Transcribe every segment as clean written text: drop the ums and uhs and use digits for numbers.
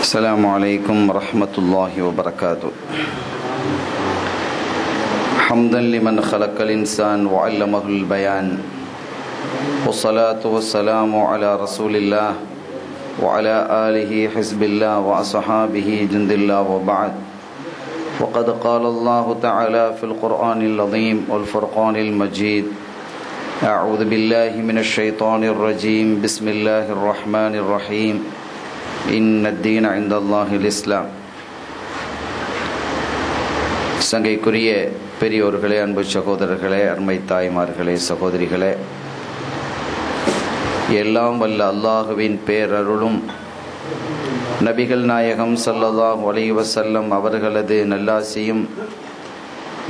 السلام عليكم ورحمة الله وبركاته. حمدا لمن خلق الإنسان وعلمه البيان، والصلاة والسلام على رسول الله وعلى آله حزب الله وأصحابه جند الله، وبعد. وقد قال الله تعالى في القرآن العظيم والفرقان المجيد: أعوذ بالله من الشيطان الرجيم، بسم الله الرحمن الرحيم، إن الدين عند الله الإسلام. சங்கைக்குரிய பெரியோர்களே, அன்பு சகோதரர்களே, அருமை தாய்மார்களே, சகோதரிகளே, எல்லாம் வல்ல அல்லாஹுவின் பேரருளும் நபிகள் நாயகம் ஸல்லல்லாஹு அலைஹி வஸல்லம் அவர்களது நல்லாசியும்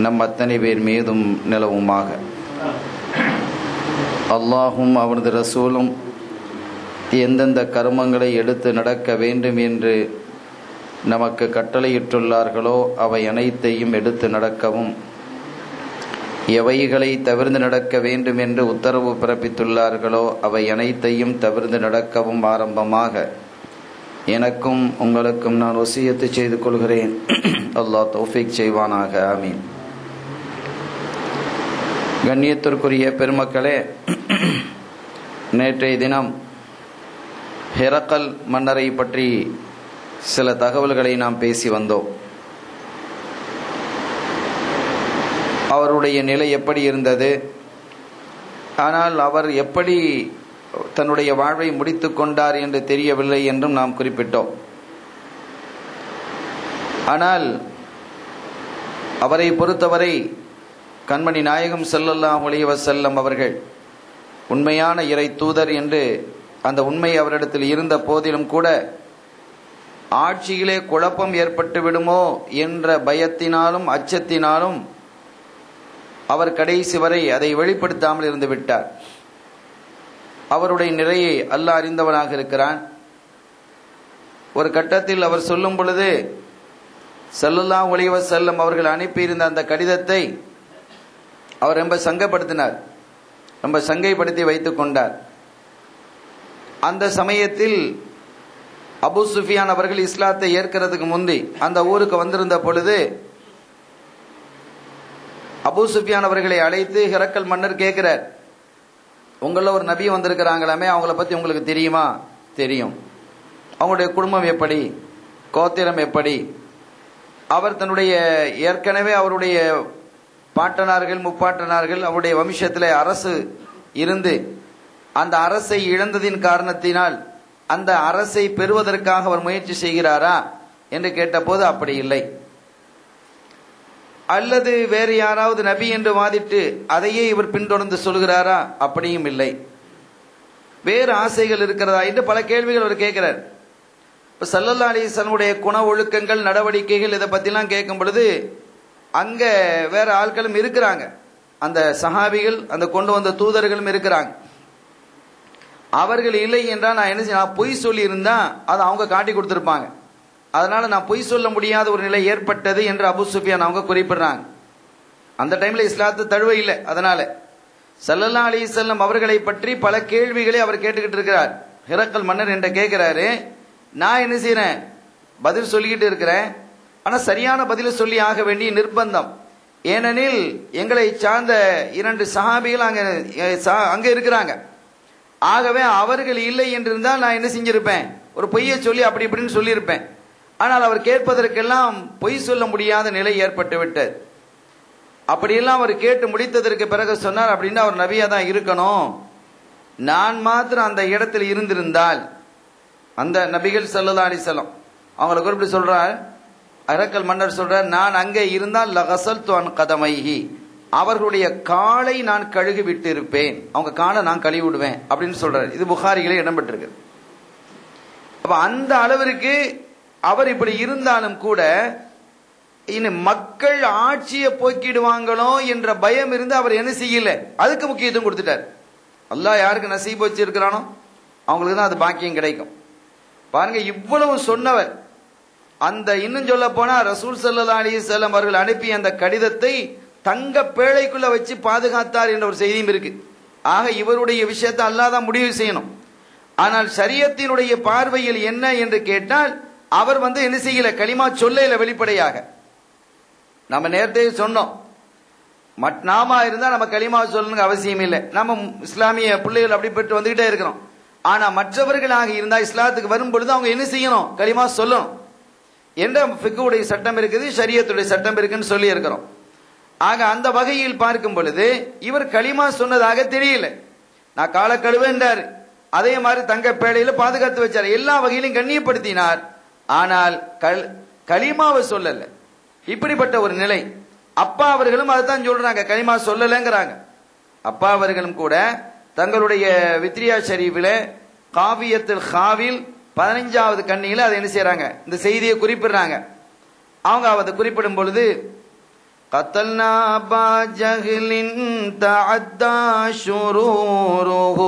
நம் அத்தனை பேர் மீதும் நிலவுமாக. அல்லாஹும் அவனது ரசூலும் எந்தெந்த கர்மங்களை எடுத்து நடக்க வேண்டும் என்று நமக்கு கட்டளையிட்டுள்ளார்களோ அவை அனைத்தையும் எடுத்து நடக்கவும், எவைகளை தவிர்த்து நடக்க வேண்டும் என்று உத்தரவு பிறப்பித்துள்ளார்களோ அவை அனைத்தையும் தவிர்த்து நடக்கவும் ஆரம்பமாக எனக்கும் உங்களுக்கும் நான் வசியத்து செய்து கொள்கிறேன். அல்லாஹ் தௌஃபீக் செய்வானாக. ஆமீன். கண்ணியத்திற்குரிய பெருமக்களே, நேற்றைய தினம் ஹெரக்கல் மன்னரை பற்றி சில தகவல்களை நாம் பேசி வந்தோம். அவருடைய நிலை எப்படி இருந்தது, ஆனால் அவர் எப்படி தன்னுடைய வாழ்வை முடித்து கொண்டார் என்று தெரியவில்லை என்றும் நாம் குறிப்பிட்டோம். ஆனால் அவரை பொறுத்தவரை கண்மணி நாயகம் ஸல்லல்லாஹு அலைஹி வஸல்லம் அவர்கள் உண்மையான இறை தூதர் என்று அந்த உண்மை அவரிடத்தில் இருந்த போதிலும் கூட ஆட்சியிலே குழப்பம் ஏற்பட்டு விடுமோ என்ற பயத்தினாலும் அச்சத்தினாலும் அவர் கடைசி வரை அதை வெளிப்படுத்தாமல் இருந்து விட்டார். அவருடைய நிறையை அல்லாஹ் அறிந்தவனாக இருக்கிறான். ஒரு கட்டத்தில் அவர் சொல்லும் பொழுது ஸல்லல்லாஹு அலைஹி வஸல்லம் அவர்கள் அனுப்பியிருந்த அந்த கடிதத்தை அவர் ரொம்ப சங்கப்படுத்தினார், ரொம்ப சங்கைப்படுத்தி வைத்துக் கொண்டார். அந்த சமயத்தில் அபு சுஃபியான் அவர்கள் இஸ்லாத்தை ஏற்கிறதுக்கு முந்தி அந்த ஊருக்கு வந்திருந்த பொழுது அபு சுஃபியான் அவர்களை அழைத்து ஹெரக்கல் மன்னர் கேட்கிறார், உங்கள ஒரு நபி வந்திருக்கிறாங்களாமே, அவங்கள பத்தி உங்களுக்கு தெரியுமா? தெரியும். அவங்களுடைய குடும்பம் எப்படி, கோத்திரம் எப்படி, அவர் தன்னுடைய ஏற்கனவே அவருடைய பாட்டனார்கள் முப்பாட்டனார்கள் அவருடைய வம்சத்திலே அரசு இருந்து அந்த அரசை இழந்ததின் காரணத்தினால் அந்த அரசை பெறுவதற்காக அவர் முயற்சி செய்கிறாரா என்று கேட்டபோது அப்படி இல்லை. அல்லது வேறு யாராவது நபி என்று வாதிட்டு அதையே இவர் பின்தொடர்ந்து சொல்கிறாரா? அப்படியும் இல்லை. வேறு ஆசைகள் இருக்கிறதா என்று பல கேள்விகள் அவர் கேட்கிறார். இப்போ ஸல்லல்லாஹு அலைஹி வஸல்லம் குண ஒழுக்கங்கள் நடவடிக்கைகள் இதை பற்றிலாம் கேட்கும் பொழுது அங்க வேற ஆட்களும் இருக்கிறாங்க, அந்த சஹாபிகள் அந்த கொண்டு வந்த தூதர்களும் இருக்கிறாங்க. அவர்கள் இல்லை என்றால் நான் என்ன செய்ய, நான் பொய் சொல்லி இருந்தா அதை அவங்க காட்டி கொடுத்திருப்பாங்க. அதனால நான் பொய் சொல்ல முடியாத ஒரு நிலை ஏற்பட்டது என்று அபு சுஃபியான் அவங்க குறிப்பிடுறாங்க. அந்த டைம்ல இஸ்லாத்து தழுவ இல்லை. அதனால ஸல்லல்லாஹு அலைஹி வஸல்லம் அவர்களை பற்றி பல கேள்விகளை அவர் கேட்டுக்கிட்டு இருக்கிறார். ஹெரக்கல் மன்னர் என்ற கேட்கிறாரு, நான் என்ன செய்யறேன், பதில் சொல்லிக்கிட்டு இருக்கிறேன், ஆனா சரியான பதில சொல்லி ஆக வேண்டிய நிர்பந்தம். ஏனெனில் எங்களை சார்ந்த 2 சஹாபிகள் அங்க இருக்கிறாங்க. ஆகவே அவர்கள் இல்லை என்றிருந்தால் நான் என்ன செஞ்சிருப்பேன், ஒரு பொய்யை சொல்லி அப்படி இப்படின்னு சொல்லியிருப்பேன். ஆனால் அவர் கேட்பதற்கெல்லாம் பொய் சொல்ல முடியாத நிலை ஏற்பட்டு விட்டது. அப்படியெல்லாம் அவர் கேட்டு முடித்ததற்கு பிறகு சொன்னார், அப்படின்னா அவர் நபியா தான் இருக்கணும். நான் மாத்திரம் அந்த இடத்தில் இருந்திருந்தால், அந்த நபிகள் ஸல்லல்லாஹு அலைஹி வஸல்லம் அவங்களை குறிப்பிட்டு சொல்றார், ஹெரக்கல் மன்னர் சொல்றார், நான் அங்கே இருந்தால் லகஸல்து அன் கதமைஹி, அவர்களுடைய காலை நான் கழுகி விட்டு இருப்பேன், அவங்க காலை நான் கழுவி விடுவேன் அப்படின்னு சொல்றாரு. இது புகாரிகளே இடம்பெற்றிருக்கு. அப்ப அந்த அளவிற்கு அவர் இப்படி இருந்தாலும் கூட இனி மக்கள் ஆட்சியை போக்கிடுவாங்களோ என்ற பயம் இருந்து அவர் என்ன செய்யல, அதுக்கு முக்கியத்துவம் கொடுத்துட்டார். அல்லாஹ் யாருக்கு நசீப் வச்சிருக்கிறானோ அவங்களுக்கு தான் அது பாக்கியம் கிடைக்கும். பாருங்க, இவ்வளவு சொன்னவர் அந்த இன்னும் சொல்ல போனா ரசூல் ஸல்லல்லாஹு அலைஹி வஸல்லம் அவர்கள் அனுப்பிய அந்த கடிதத்தை தங்க பேழைக்குள்ள வச்சு பாதுகாத்தார் என்ற ஒரு செய்தியும் இருக்கு. ஆக இவருடைய விஷயத்தை அல்லாஹ் தான் முடிவு செய்யணும். ஆனால் ஷரியத்தினுடைய பார்வையில் என்ன என்று கேட்டால் அவர் என்ன செய்யல, களிமா சொல்லல வெளிப்படையாக. நம்ம நேரத்தை சொன்னோம், நாம இருந்தா நம்ம களிமா சொல்லணுங்க அவசியம் இல்லை. நம்ம இஸ்லாமிய பிள்ளைகள் அப்படி பெற்று வந்துகிட்டே இருக்கிறோம். ஆனா மற்றவர்களாக இருந்தா இஸ்லாத்துக்கு வரும் பொழுது அவங்க என்ன செய்யணும், களிமா சொல்லணும் என்ற ஃபிக்ஹுடைய சட்டம் இருக்குது, ஷரியத்துடைய சட்டம் இருக்குன்னு சொல்லி இருக்கிறோம். ஆக அந்த வகையில் பார்க்கும் பொழுது இவர் களிமா சொன்னதாக தெரியல. நான் கால கழுவேன்றார், அதே மாதிரி தங்க பேழையில பாதுகாத்து வச்சார், எல்லா வகையிலும் கண்ணியப்படுத்தினார். ஆனால் களிமாவை சொல்லல. இப்படிப்பட்ட ஒரு நிலை. அப்பா அவர்களும் அதுதான் சொல்றாங்க, களிமா சொல்லலங்கிறாங்க. அப்பா அவர்களும் கூட தங்களுடைய வித்ரியா ஷரீஃபில காவியத்தில் ஹாவில் 15வது கண்ணியில அதை என்ன செய்யறாங்க, இந்த செய்தியை குறிப்பிடுறாங்க. அவங்க அதை குறிப்பிடும் பொழுது قتلنا أبا جهل تعدى شروره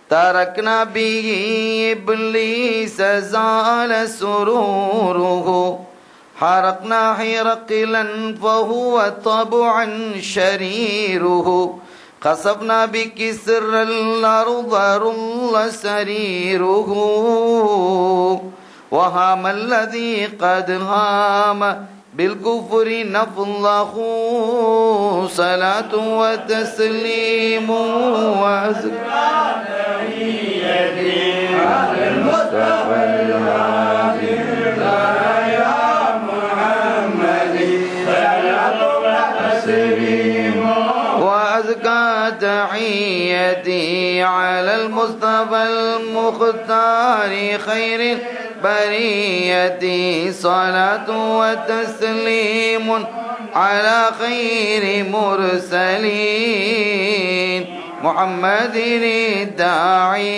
تركنا به إبليس زال سروره حرقنا هرقلا فهو طبعا شريره خسفنا بكسر الأرض رل سريره وهام الذي قد هام بالكفر نفضه صلاة وتسليم وأزكى تحية على المصطفى الهادي يا محمد صلاة وتسليم وأزكى تحيتي على المصطفى المختار خير بريتي صلاة وتسليم على خير مرسلين محمد الداعي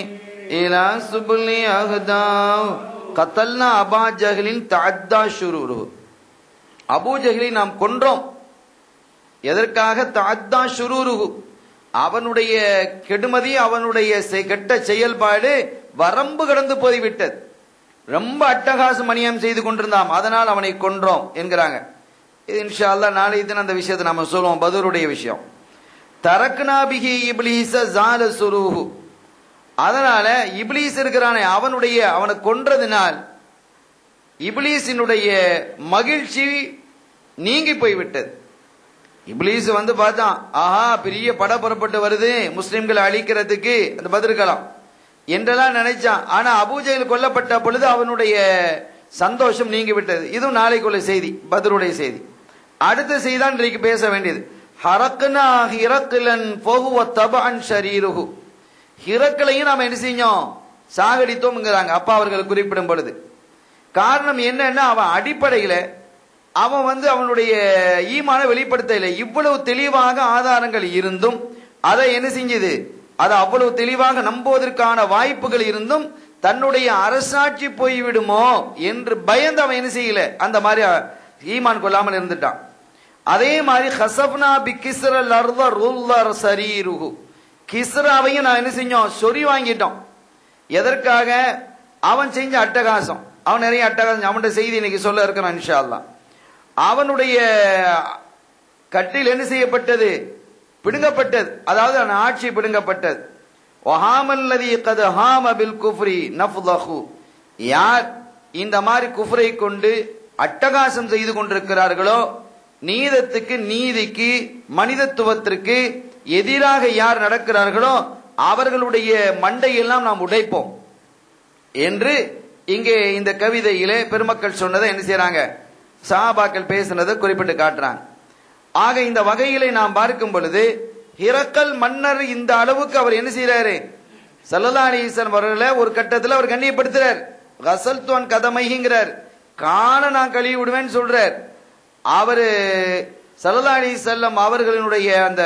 إلى سبل أهداه قتلنا أبا جهل تعدى شروره. அபூ ஜஹலை நாம் கொன்றோம். எதற்காக? தஅத்தா ஷுரூருஹு, அவனுடைய கெடுமதி, அவனுடைய கெட்ட செயல்பாடு வரம்பு கடந்து போய்விட்டது. ரொம்ப அட்டகாசம் அநியாயம் செய்து கொண்டிருந்தான், அதனால் அவனை கொன்றோம் என்கிறாங்க. இது இன்ஷா அல்லாஹ் நாளைய தினம் அந்த விஷயத்தை நாம சொல்லுவோம், பத்ருடைய விஷயம். தரக்னா பிஹி இப்லீஸ ஸால சுரூஹு, அதனால இப்லீஸ் இருக்கிறானே அவனை கொன்றதினால் இப்லீஸினுடைய மகிழ்ச்சி நீங்கி போய்விட்டது. இப்லீஸ் பார்த்தான், ஆஹா பெரிய பட புறப்பட்டு வருது முஸ்லிம்களை அழிக்கிறதுக்கு அந்த பத்ருக்கலாம் என்றெல்லாம் நினைச்சான். ஆனா அபூ ஜஹல் கொல்லப்பட்ட பொழுது அவனுடைய சந்தோஷம் நீங்கி விட்டது. இதுவும் நாளைக்குள்ள செய்தி, பத்ருடைய செய்தி. அடுத்த செய்தி தான் இன்றைக்கு பேச வேண்டியது. ஹரக்னா ஹிரக்லன் ஃபஹுவ தபஅன் ஷரீருஹு, ஹிரக்லையும் நாம என்ன செஞ்சோம், சாகடித்தோம்ங்கிறாங்க அப்பா அவர்கள் குறிப்பிடும் பொழுது. காரணம் என்னன்னா, அவன் அடிப்படையில அவன் அவனுடைய ஈமான வெளிப்படுத்தல. இவ்வளவு தெளிவாக ஆதாரங்கள் இருந்தும் அதை என்ன செஞ்சது, அதை அவ்வளவு தெளிவாக நம்புவதற்கான வாய்ப்புகள் இருந்தும் தன்னுடைய அரசாட்சி போய்விடுமோ என்று பயந்து அவன் என்ன செய்யல, அந்த மாதிரி ஈமான் கொள்ளாமல் இருந்துட்டான். அதே மாதிரி ஹசப்னா பி கிஸ்ரல் அர்த ருல்லர் சரீருஹு, கிஸ்ராவையும் நான் என்ன செஞ்சோம், சொறி வாங்கிட்டோம். எதற்காக? அவன் செஞ்ச அட்டகாசம். அவன் நிறைய அட்டகாசம், அவனுடைய செய்தி இன்னைக்கு சொல்ல இருக்கிறான் இன்ஷா அல்லாஹ். அவனுடைய கட்டில் என்ன செய்யப்பட்டது, பிடுங்கப்பட்டது. அதாவது அவன் ஆட்சி பிடுங்கப்பட்டது. வஹாமல்லதி கத் ஹாம பில் குஃப்ரி நஃப்தஹு, யார் இந்த மாதிரி குஃப்ரை கொண்டு அட்டகாசம் செய்து கொண்டிருக்கிறார்களோ, நீதத்துக்கு நீதிக்கு மனிதத்துவத்திற்கு எதிராக யார் நடக்கிறார்களோ அவர்களுடைய மண்டையெல்லாம் நாம் உடைப்போம் என்று இங்கே இந்த கவிதையிலே பெருமக்கள் சொன்னதை என்ன செய்யறாங்க, சஹாபாக்கள் பேசினதை குறிப்பிட்டு காட்டுறாங்க. ஆக இந்த வகையிலே நாம் பார்க்கும் பொழுது ஹிரக்கல் மன்னர் இந்த அளவுக்கு அவர் என்ன செய்யறாரு, ஸல்லல்லாஹு அலைஹி வஸல்லம் அவர்களை ஒரு கட்டத்தில் அவர் கண்ணியப்படுத்துறார். கஸல்துன் கதமைங்கிறார், காண நான் கழுவி விடுவேன்னு சொல்றார். அவரு ஸல்லல்லாஹு அலைஹி வஸல்லம் அவர்களினுடைய அந்த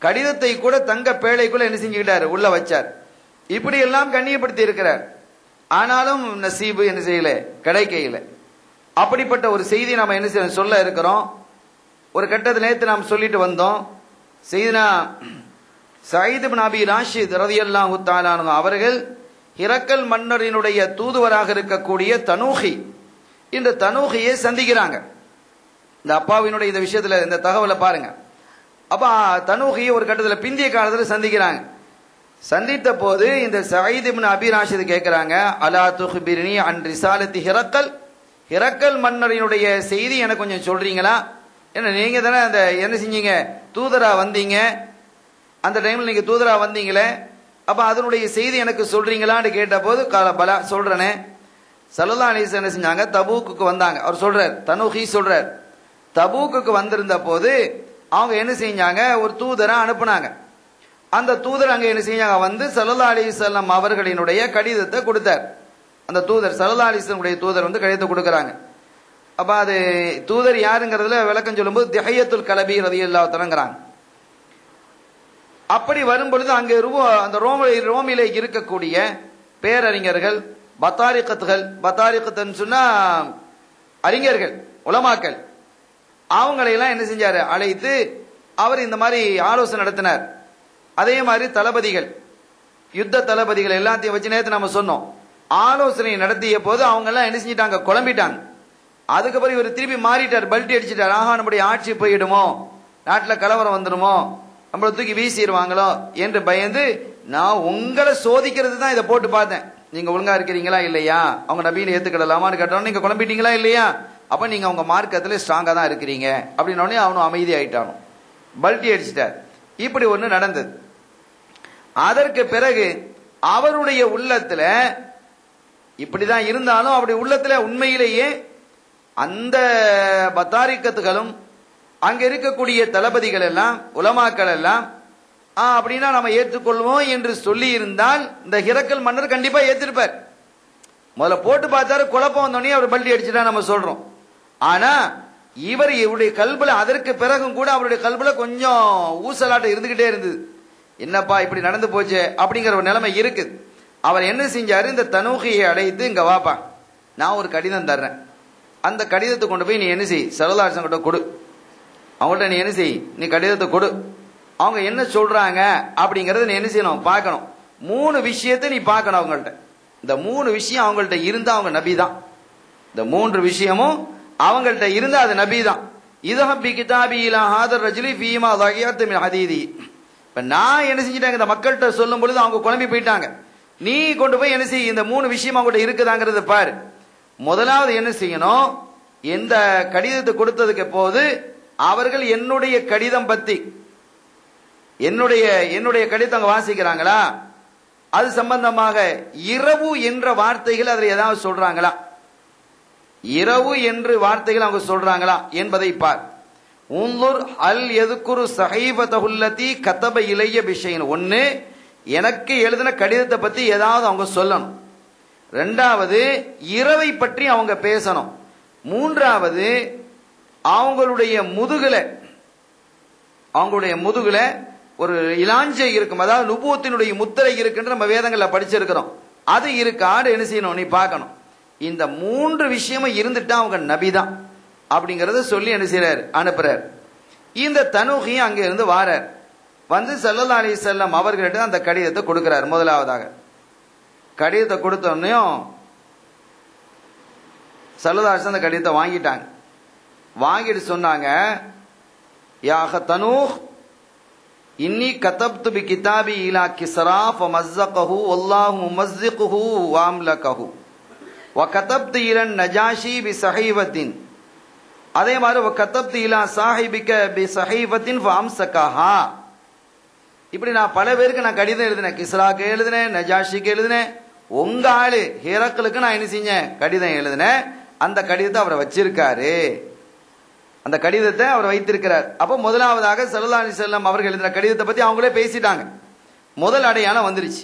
கடிதத்தை கூட தங்க பேழைக்குள்ள என்ன செஞ்சுக்கிட்டாரு, உள்ள வச்சார். இப்படி எல்லாம் கண்ணியப்படுத்தி இருக்கிறார். ஆனாலும் நசீபு என்ன செய்யல, கிடைக்கல. அப்படிப்பட்ட ஒரு செய்தி நாம என்ன செய்ய சொல்ல இருக்கிறோம். ஒரு கட்டத்தில் நேற்று நாம் சொல்லிட்டு வந்தோம், செய்தினா சயீத் இப்னு அபி ராஷித் ரலியல்லாஹு தஆலா அன்ஹு அவர்கள் ஹிரக்கல் மன்னரினுடைய தூதுவராக இருக்கக்கூடிய தனூஹி, இந்த தனூஹியை சந்திக்கிறாங்க. இந்த அப்பாவினுடைய இந்த விஷயத்துல இந்த தகவலை பாருங்க. அப்ப தனூஹியை ஒரு கட்டத்தில் பிந்திய காலத்தில் சந்திக்கிறாங்க. சந்தித்த போது இந்த சயீத் இப்னு அபி ராஷித் கேட்கிறாங்க, அலா துஹ்பிர்னி அன் ரிசாலத்தி ஹிரக்கல், ஹிரக்கல் மன்னரினுடைய செய்தி எனக்கு கொஞ்சம் சொல்றீங்களா? ஏன்னா நீங்க தானே அந்த என்ன செஞ்சீங்க, தூதரா வந்தீங்க, அந்த டைம்ல நீங்க தூதரா வந்தீங்களே, அப்ப அதனுடைய செய்தி எனக்கு சொல்றீங்களான்னு கேட்ட போது கால பலா சொல்றனே. ஸல்லல்லாஹு அலைஹி வஸல்லம் என்ன செஞ்சாங்க, தபூக்குக்கு வந்தாங்க. அவர் சொல்றார், தனுஹி சொல்றார், தபூக்குக்கு வந்திருந்த போது அவங்க என்ன செஞ்சாங்க, ஒரு தூதரை அனுப்புனாங்க. அந்த தூதர் அங்க என்ன செஞ்சாங்க, வந்து ஸல்லல்லாஹு அலைஹி வஸல்லம் அவர்களினுடைய கடிதத்தை கொடுத்தார். அந்த தூதர் ஸல்லல்லாஹு அலைஹி வஸல்லம் தூதர் வந்து கடிதத்தை கொடுக்கறாங்க. அப்ப அது தூதர் யாருங்கிறதுல விளக்கம் சொல்லும்போது திஹையத்துல் கலபி ரலியல்லாஹு தஆலாங்கறாங்க. அப்படி வரும் பொழுது அங்கே அந்த ரோமிலே இருக்கக்கூடிய பேரறிஞர்கள், பத்தாரிகத்துன்னு சொன்னா அறிஞர்கள், உலமாக்கள், அவங்களையெல்லாம் என்ன செஞ்சாரு, அழைத்து அவர் இந்த மாதிரி ஆலோசனை நடத்தினார். அதே மாதிரி தளபதிகள், யுத்த தளபதிகள் எல்லாத்தையும் வச்சு நேற்று நம்ம சொன்னோம். ஆலோசனை நடத்திய போது அவங்க எல்லாம் என்ன செஞ்சிட்டாங்க, குழம்பிட்டாங்க. அதுக்கப்புறம் இவர் திருப்பி மாறிட்டார், பல்ட்டி அடிச்சிட்டார். ஆஹா, நம்முடைய ஆட்சி போயிடுமோ, நாட்டில் கலவரம் வந்துடுமோ, நம்மளை தூக்கி வீசிடுவாங்களோ என்று பயந்து, நான் உங்களை சோதிக்கிறது தான் இதை போட்டு பார்த்தேன். நீங்க ஒழுங்கா இருக்கிறீங்களா இல்லையா, அவங்க நபியை ஏத்துக்கிடலாமான்னு கேட்டோம். நீங்க குழம்பிட்டீங்களா இல்லையா, அப்ப நீங்க உங்க மார்க்கத்துல ஸ்ட்ராங்கா தான் இருக்கிறீங்க அப்படின்னோடனே அவனும் அமைதி ஆயிட்டானோ, பல்ட்டி அடிச்சிட்டார். இப்படி ஒண்ணு நடந்தது. அதற்கு பிறகு அவருடைய உள்ளத்துல இப்படிதான் இருந்தாலும் அப்படி உள்ளத்துல உண்மையிலேயே அந்த பத்தாரிக்கத்துகளும் அங்க இருக்கக்கூடிய தளபதிகள் எல்லாம் உலமாக்கள் எல்லாம் அப்படின்னா நம்ம ஏற்றுக்கொள்வோம் என்று சொல்லி இருந்தால் இந்த ஹிரக்கல் மன்னர் கண்டிப்பா ஏத்திருப்பார். முதல்ல போட்டு பார்த்தாரு, குழப்பம் வந்தோடனே அவர் பல்டி அடிச்சுட்டா நம்ம சொல்றோம். ஆனா இவருடைய கல்புல அதற்கு பிறகும் கூட அவருடைய கல்புல கொஞ்சம் ஊசலாட்டம் இருந்துகிட்டே இருந்தது. என்னப்பா இப்படி நடந்து போச்சு அப்படிங்கிற ஒரு நிலைமை இருக்குது. அவர் என்ன செஞ்சாரு, இந்த தனூகியை அழைத்து, இங்க வாப்பா, நான் ஒரு கடிதம் தர்றேன், அந்த கடிதத்தை கொண்டு போய் நீ என்ன செய், ஸல்லல்லாஹு அலைஹி வஸல்லம் கொடு, அவங்கள்ட்ட நீ என்ன செய், நீ கடிதத்தை கொடு, அவங்க என்ன சொல்றாங்க அப்படிங்கறத நீ என்ன செய்யணும், பார்க்கணும். 3 விஷயத்தை நீ பார்க்கணும் அவங்கள்ட்ட. இந்த 3 விஷயம் அவங்கள்ட்ட இருந்தா அவங்க நபி தான். இந்த 3 விஷயமும் அவங்கள்ட்ட இருந்தா அது நபி தான். இதஹபி கிதாபி இலா ஹாதர் ரஜுலி ஃபீமா தகியத் மின் ஹதீதி. இப்ப நான் என்ன செஞ்சிட்டாங்க, இந்த மக்கள்கிட்ட சொல்லும் பொழுது அவங்க குழம்பி போயிட்டாங்க. நீ கொண்டு போய் என்ன செய், இந்த 3 விஷயம் அவங்கள்ட்ட இருக்குதாங்கிறத பாரு. முதலாவது என்ன செய்யணும், எந்த கடிதத்தை கொடுத்ததுக்கு போது அவர்கள் என்னுடைய கடிதம் பத்தி என்னுடைய கடிதம் அங்க வாசிக்கிறாங்களா, அது சம்பந்தமாக இரவு என்ற வார்த்தைகள் அதில் ஏதாவது சொல்றாங்களா, இரவு என்று வார்த்தைகள் அவங்க சொல்றாங்களா என்பதை பார். உன்லுர் அல் எதுக்குரு சஹீபத்தஹுல்லதி கதப இலைய பிஷைன். ஒன்னு, எனக்கு எழுதின கடிதத்தை பத்தி ஏதாவது அவங்க சொல்லணும். 2வது, இரவை பற்றி அவங்க பேசணும். 3வது, அவங்களுடைய முதுகுல ஒரு இலாஞ்சை இருக்கும், அதாவது நுபுவத்தினுடைய முத்திரை இருக்குன்ற நம்ம வேதங்கள்ல படிச்சிருக்கிறோம். அது இருக்காடு என்ன செய்யணும், நீ பார்க்கணும். இந்த 3 விஷயமும் இருந்துட்டா அவங்க நபிதான் அப்படிங்கறத சொல்லி என்ன செய்யறார், அனுப்புறார். இந்த தனூகி அங்க இருந்து வாரார், வந்து ஸல்லல்லாஹு அலைஹி வஸல்லம் அவர்களிட்ட அந்த கடிதத்தை கொடுக்கிறார். முதலாவதாக கடிதத்தை கொடுத்தோன்னையும் ஸல்லல்லாஹு அலைஹி வஸல்லம் அந்த கடிதத்தை வாங்கிட்டாங்க. வாங்கிட்டு சொன்னாங்க, யா தனூஹ் இன்னி கதப்து பி கிதாபி இலா கிஸ்ரா ஃபமஸ்ஸகஹு வல்லாஹு முமஸ்ஸிகுஹு வஅம்லகஹு வ கதப்து இலா நஜாஷி பி ஸஹீஃபத்தின். அதே மாதிரி வ கதப்து இலா ஸாஹிபிக பி ஸஹீஃபத்தின் ஃபஅம்ஸகஹா. இப்படி நான் பல பேருக்கு நான் கடிதம் எழுதினேன், கிஸ்ராக்கு எழுதினேன், நஜாஷிக்கு எழுதினேன், உங்க ஆளு ஹிரக்லுக்கு நான் என்ன செஞ்சேன், கடிதம் எழுதினேன். அந்த கடிதத்தை அவரை வச்சிருக்காரு, அந்த கடிதத்தை அவர் வைத்திருக்கிறார். அப்போ முதலாவதாக ஸல்லல்லாஹு அலைஹி வஸல்லம் அவர்கள் எழுதின கடிதத்தை பத்தி அவங்களே பேசிட்டாங்க. முதல் அடையாளம் வந்துருச்சு.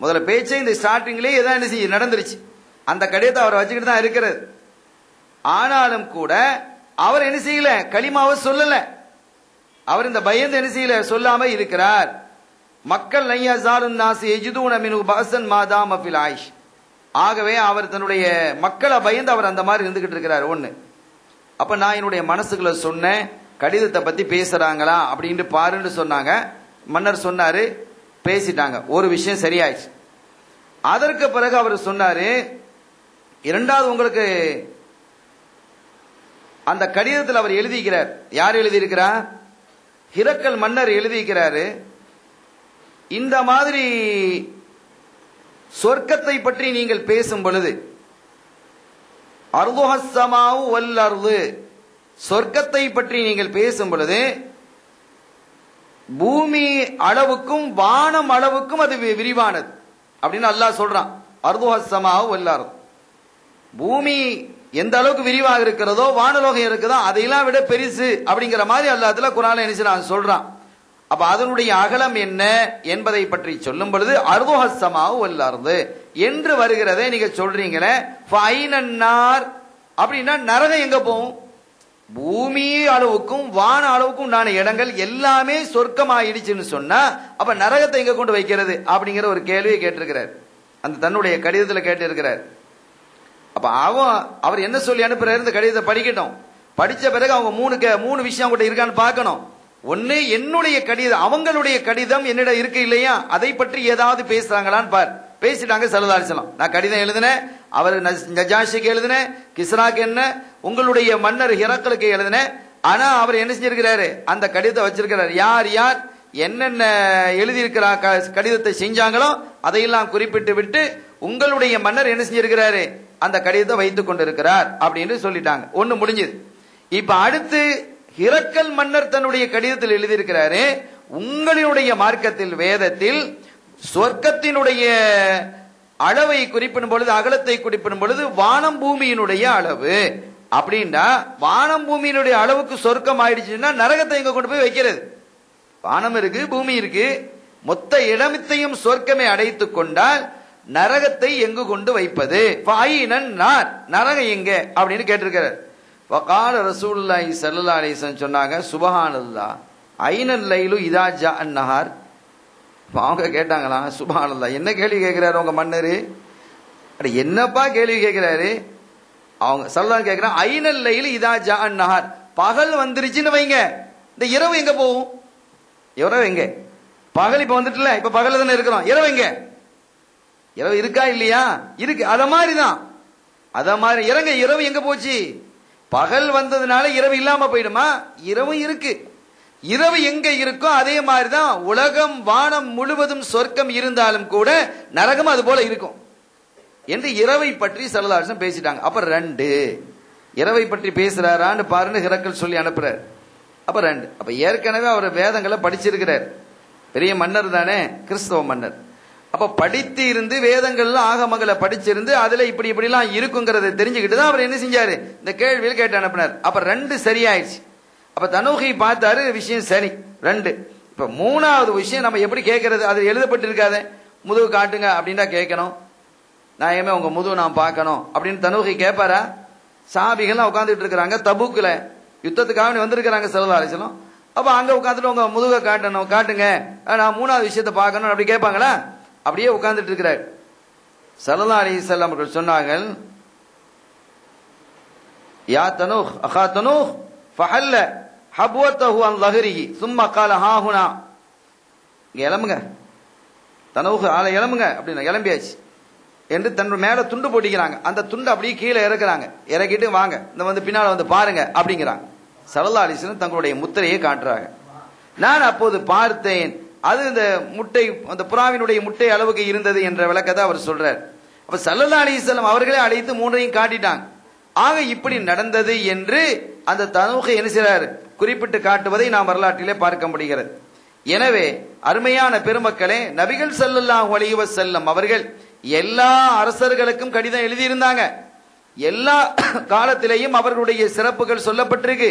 முதல்ல பேச்சே இந்த ஸ்டார்டிங்லேயே ஏதாவது என்ன செய்ய நடந்துருச்சு. அந்த கடிதத்தை அவர் வச்சுக்கிட்டு தான் இருக்கிறது. ஆனாலும் கூட அவர் என்ன செய்யல, கலிமாவை சொல்லல. அவர் இந்த பயந்து என்ன செய்யல, சொல்லாம இருக்கிறார். மக்கள் நையஸாலுன் நாஸ் யஜிதுன மின்ஹு பஅஸன் மாதாம ஃபில் ஆயிஷ். ஆகவே அவர் தன்னுடைய மக்களை பயந்து அவர் அந்த மாதிரி இருந்துகிட்டு இருக்கிறார். ஒண்ணு. அப்ப நான் என்னுடைய மனசுக்குள்ள சொன்னேன், கடிதத்தை பத்தி பேசுறாங்களா அப்படின்னு பாருன்னு சொன்னாங்க. மன்னர் சொன்னாரு, பேசிட்டாங்க. ஒரு விஷயம் சரியாயிடுச்சு. அதற்கு பிறகு அவர் சொன்னாரு, 2வது உங்களுக்கு அந்த கடிதத்தில் அவர் எழுதியிருக்கிறார். யார் எழுதியிருக்கிறார், ஹிரக்கல் மன்னர் எழுதியிருக்கிறாரு. இந்த மாதிரி சொர்க்கத்தை பற்றி நீங்கள் பேசும் பொழுது அர்துஹஸ் ஸமாஉ வல் அர்து, சொர்க்கத்தை பற்றி நீங்கள் பேசும் பொழுது பூமி அளவுக்கும் வானம் அளவுக்கும் அது விரிவானது அப்படின்னு அல்லாஹ் சொல்றான். அர்துஹஸ் ஸமாஉ வல் அர்து, பூமி எந்த அளவுக்கு விரிவாக இருக்கிறதோ வானலோகம் இருக்குதோ அதையெல்லாம் விட பெருசு அப்படிங்கிற மாதிரி அல்லாஹ் அதுல குர்ஆன்ல என்ன சொல்றான். அப்ப அதனுடைய அகலம் என்ன என்பதை பற்றி சொல்லும் பொழுது அர்துஹஸ் ஸமாஉ வல் அர்து என்று வருகிறதை நீங்க சொல்றீங்களே, ஃபைனன் நார் அப்படின்னா நரகம் எங்க போகும்? பூமி அளவுக்கும் வான அளவுக்கும் உண்டான இடங்கள் எல்லாமே சொர்க்கம் ஆயிடுச்சுன்னு சொன்னா அப்ப நரகத்தை எங்க கொண்டு வைக்கிறது அப்படிங்கிற ஒரு கேள்வியை கேட்டிருக்கிறார். அந்த தன்னுடைய கடிதத்தில் கேட்டிருக்கிறார். அப்ப அவர் என்ன சொல்லி அனுப்புறாரு, இந்த கடிதத்தை படிக்கட்டும். படிச்ச பிறகு அவங்க மூணு விஷயம் கூட இருக்கான்னு பார்க்கணும். ஒன்னு, என்னுடைய கடிதம் அவங்களுடைய கடிதம் என்னிடம் இருக்கு இல்லையா, அதை பற்றி ஏதாவது பேசுறாங்களான்னு பார். பேசிட்டாங்க ஸல்லல்லாஹு அலைஹி வஸல்லம். நான் கடிதம் எழுதினேன், அவர் நஜாஷிக்கு எழுதினேன், கிஸ்ராக்கு என்ன, உங்களுடைய மன்னர் ஹிரக்கலுக்கு எழுதினேன். ஆனா அவர் என்ன செஞ்சிருக்கிறாரு, அந்த கடிதத்தை வச்சிருக்கிறார். யார் யார் என்னென்ன எழுதியிருக்கிறா கடிதத்தை செஞ்சாங்களோ அதையெல்லாம் குறிப்பிட்டு விட்டு உங்களுடைய மன்னர் என்ன செஞ்சிருக்கிறாரு, அந்த கடிதத்தை வைத்துக் கொண்டிருக்கிறார் அப்படின்னு சொல்லிட்டாங்க. ஒண்ணு முடிஞ்சது. இப்ப அடுத்து ஹிரக்கல் மன்னர் தன்னுடைய கடிதத்தில் எழுதியிருக்கிறாரு, உங்களுடைய மார்க்கத்தில் வேதத்தில் சொர்க்கத்தினுடைய அளவை குறிப்பிடும் பொழுது, அகலத்தை குறிப்பிடும் பொழுது வானம் பூமியினுடைய அளவு அப்படின்னா, வானம் பூமியினுடைய அளவுக்கு சொர்க்கம் ஆயிடுச்சுன்னா நரகத்தை எங்க கொண்டு போய் வைக்கிறது? வானம் இருக்கு, பூமி இருக்கு, மொத்த இடத்தையும் சொர்க்கமே அடைத்துக் கொண்டால் நரகத்தை எங்கு கொண்டு வைப்பது? ஃபைனன் நார், நரகம் எங்க அப்படின்னு கேட்டிருக்கிறார். வகால ரசூலுல்லாஹி ஸல்லல்லாஹு அலைஹி வஸல்லம் சொன்னாங்க, சுபஹானல்லாஹ் ஐனல் லைலு இதா ஜா அன்-நஹார். அவங்க கேட்டாங்களா, சுபஹானல்லாஹ் என்ன கேள்வி கேட்கிறாரு உங்க மன்னரு, அட என்னப்பா கேள்வி கேட்கிறாரு? அவங்க ஸல்லல்லாஹு கேட்கிறாங்க, ஐனல் லைலு இதா ஜா அன்-நஹார், பகல் வந்துருச்சுன்னு வைங்க, இந்த இரவு எங்க போகும்? இரவு எங்க? பகல் இப்ப வந்துட்டுல, இப்ப பகல்ல தானே இருக்கிறோம், இரவு எங்க? இரவு இருக்கா இல்லையா? இருக்கு. அத மாதிரிதான், அத மாதிரி இறங்க இரவு எங்க போச்சு? பகல் வந்ததுனால இரவு இல்லாம போயிடுமா? இரவு இருக்கு. இரவு எங்க இருக்கோ அதே மாதிரிதான் உலகம் வானம் முழுவதும் சொர்க்கம் இருந்தாலும் கூட நரகம் அது போல இருக்கும் என்று இரவை பற்றி ஸல்லல்லாஹு அலைஹி வஸல்லம் பேசிட்டாங்க. அப்ப ரெண்டு, இரவை பற்றி பேசுறாரான்னு பாருன்னு ஹிரக்கல் சொல்லி அனுப்புறாரு. அப்ப ரெண்டு, அப்ப ஏற்கனவே அவர் வேதங்களை படிச்சிருக்கிறார், பெரிய மன்னர் தானே, கிறிஸ்தவ மன்னர். அப்ப படித்து இருந்து வேதங்கள்ல ஆகமங்களை படிச்சிருந்து அதுல இப்படி இப்படிலாம் இருக்குங்கிறத தெரிஞ்சுக்கிட்டு தான் அவர் என்ன செஞ்சாரு, இந்த கேள்வியில் கேட்டு அனுப்பினார். அப்ப ரெண்டு சரியாயிடுச்சு. அப்ப தனூகி பார்த்தாரு, விஷயம் சரி ரெண்டு. இப்ப மூணாவது விஷயம் நம்ம எப்படி கேட்கறது, அது எழுதப்பட்டு இருக்காத, முதுகு காட்டுங்க அப்படின்னா கேட்கணும், நான் ஏமே உங்க முதுகு நான் பார்க்கணும் அப்படின்னு தனூகி கேட்பாரா? சாபிகள்லாம் உட்காந்துட்டு இருக்கிறாங்க, தபூக்குல யுத்தத்துக்காக வந்திருக்கிறாங்க ஸல்லல்லாஹு அலைஹி வஸல்லம். அப்ப அங்க உட்காந்துட்டு உங்க முதுகை காட்டணும், காட்டுங்க, நான் மூணாவது விஷயத்தை பார்க்கணும் அப்படி கேட்பாங்களா? அப்படியே உட்கார்ந்துட்டு இருக்கிறார். ஸல்லல்லாஹு அலைஹி வஸல்லம் அவர்கள் சொன்னார்கள், யா தனூஹ் அகா தனூஹ் ஃபஹல்ல ஹப்வதஹு அன் ظهரிஹி ثم قال ஹா ஹுனா, எலமுங்க தனூஹ் ஆளை எலமுங்க அப்படினா எலம்பியாச்சு என்று தன் மேல துண்டு போட்டிக்கிறாங்க. அந்த துண்டு அப்படியே கீழே இறக்குறாங்க, இறக்கிட்டு வாங்க இந்த வந்து பின்னால வந்து பாருங்க அப்படிங்கிறாங்க. ஸல்லல்லாஹு அலைஹி வஸல்லம் தங்களுடைய முத்திரையை காட்டுறாங்க. நான் அப்போது பார்த்தேன், அது இந்த முட்டை, அந்த புறாவினுடைய முட்டை அளவுக்கு இருந்தது என்ற விளக்கத்தை அவர் சொல்றார். அப்ப ஸல்லல்லாஹு அலைஹி வஸல்லம் அவர்களே அழைத்து மூன்றையும் காட்டிட்டாங்க. ஆக இப்படி நடந்தது என்று அந்த தனூகை என்ன செய்றார், குறிப்பிட்டு காட்டுவதை நாம் வரலாற்றிலே பார்க்க முடிகிறது. எனவே அருமையான பெருமக்களே, நபிகள் ஸல்லல்லாஹு அலைஹி வஸல்லம் அவர்கள் எல்லா அரசர்களுக்கும் கடிதம் எழுதியிருந்தாங்க. எல்லா காலத்திலேயும் அவர்களுடைய சிறப்புகள் சொல்லப்பட்டிருக்கு.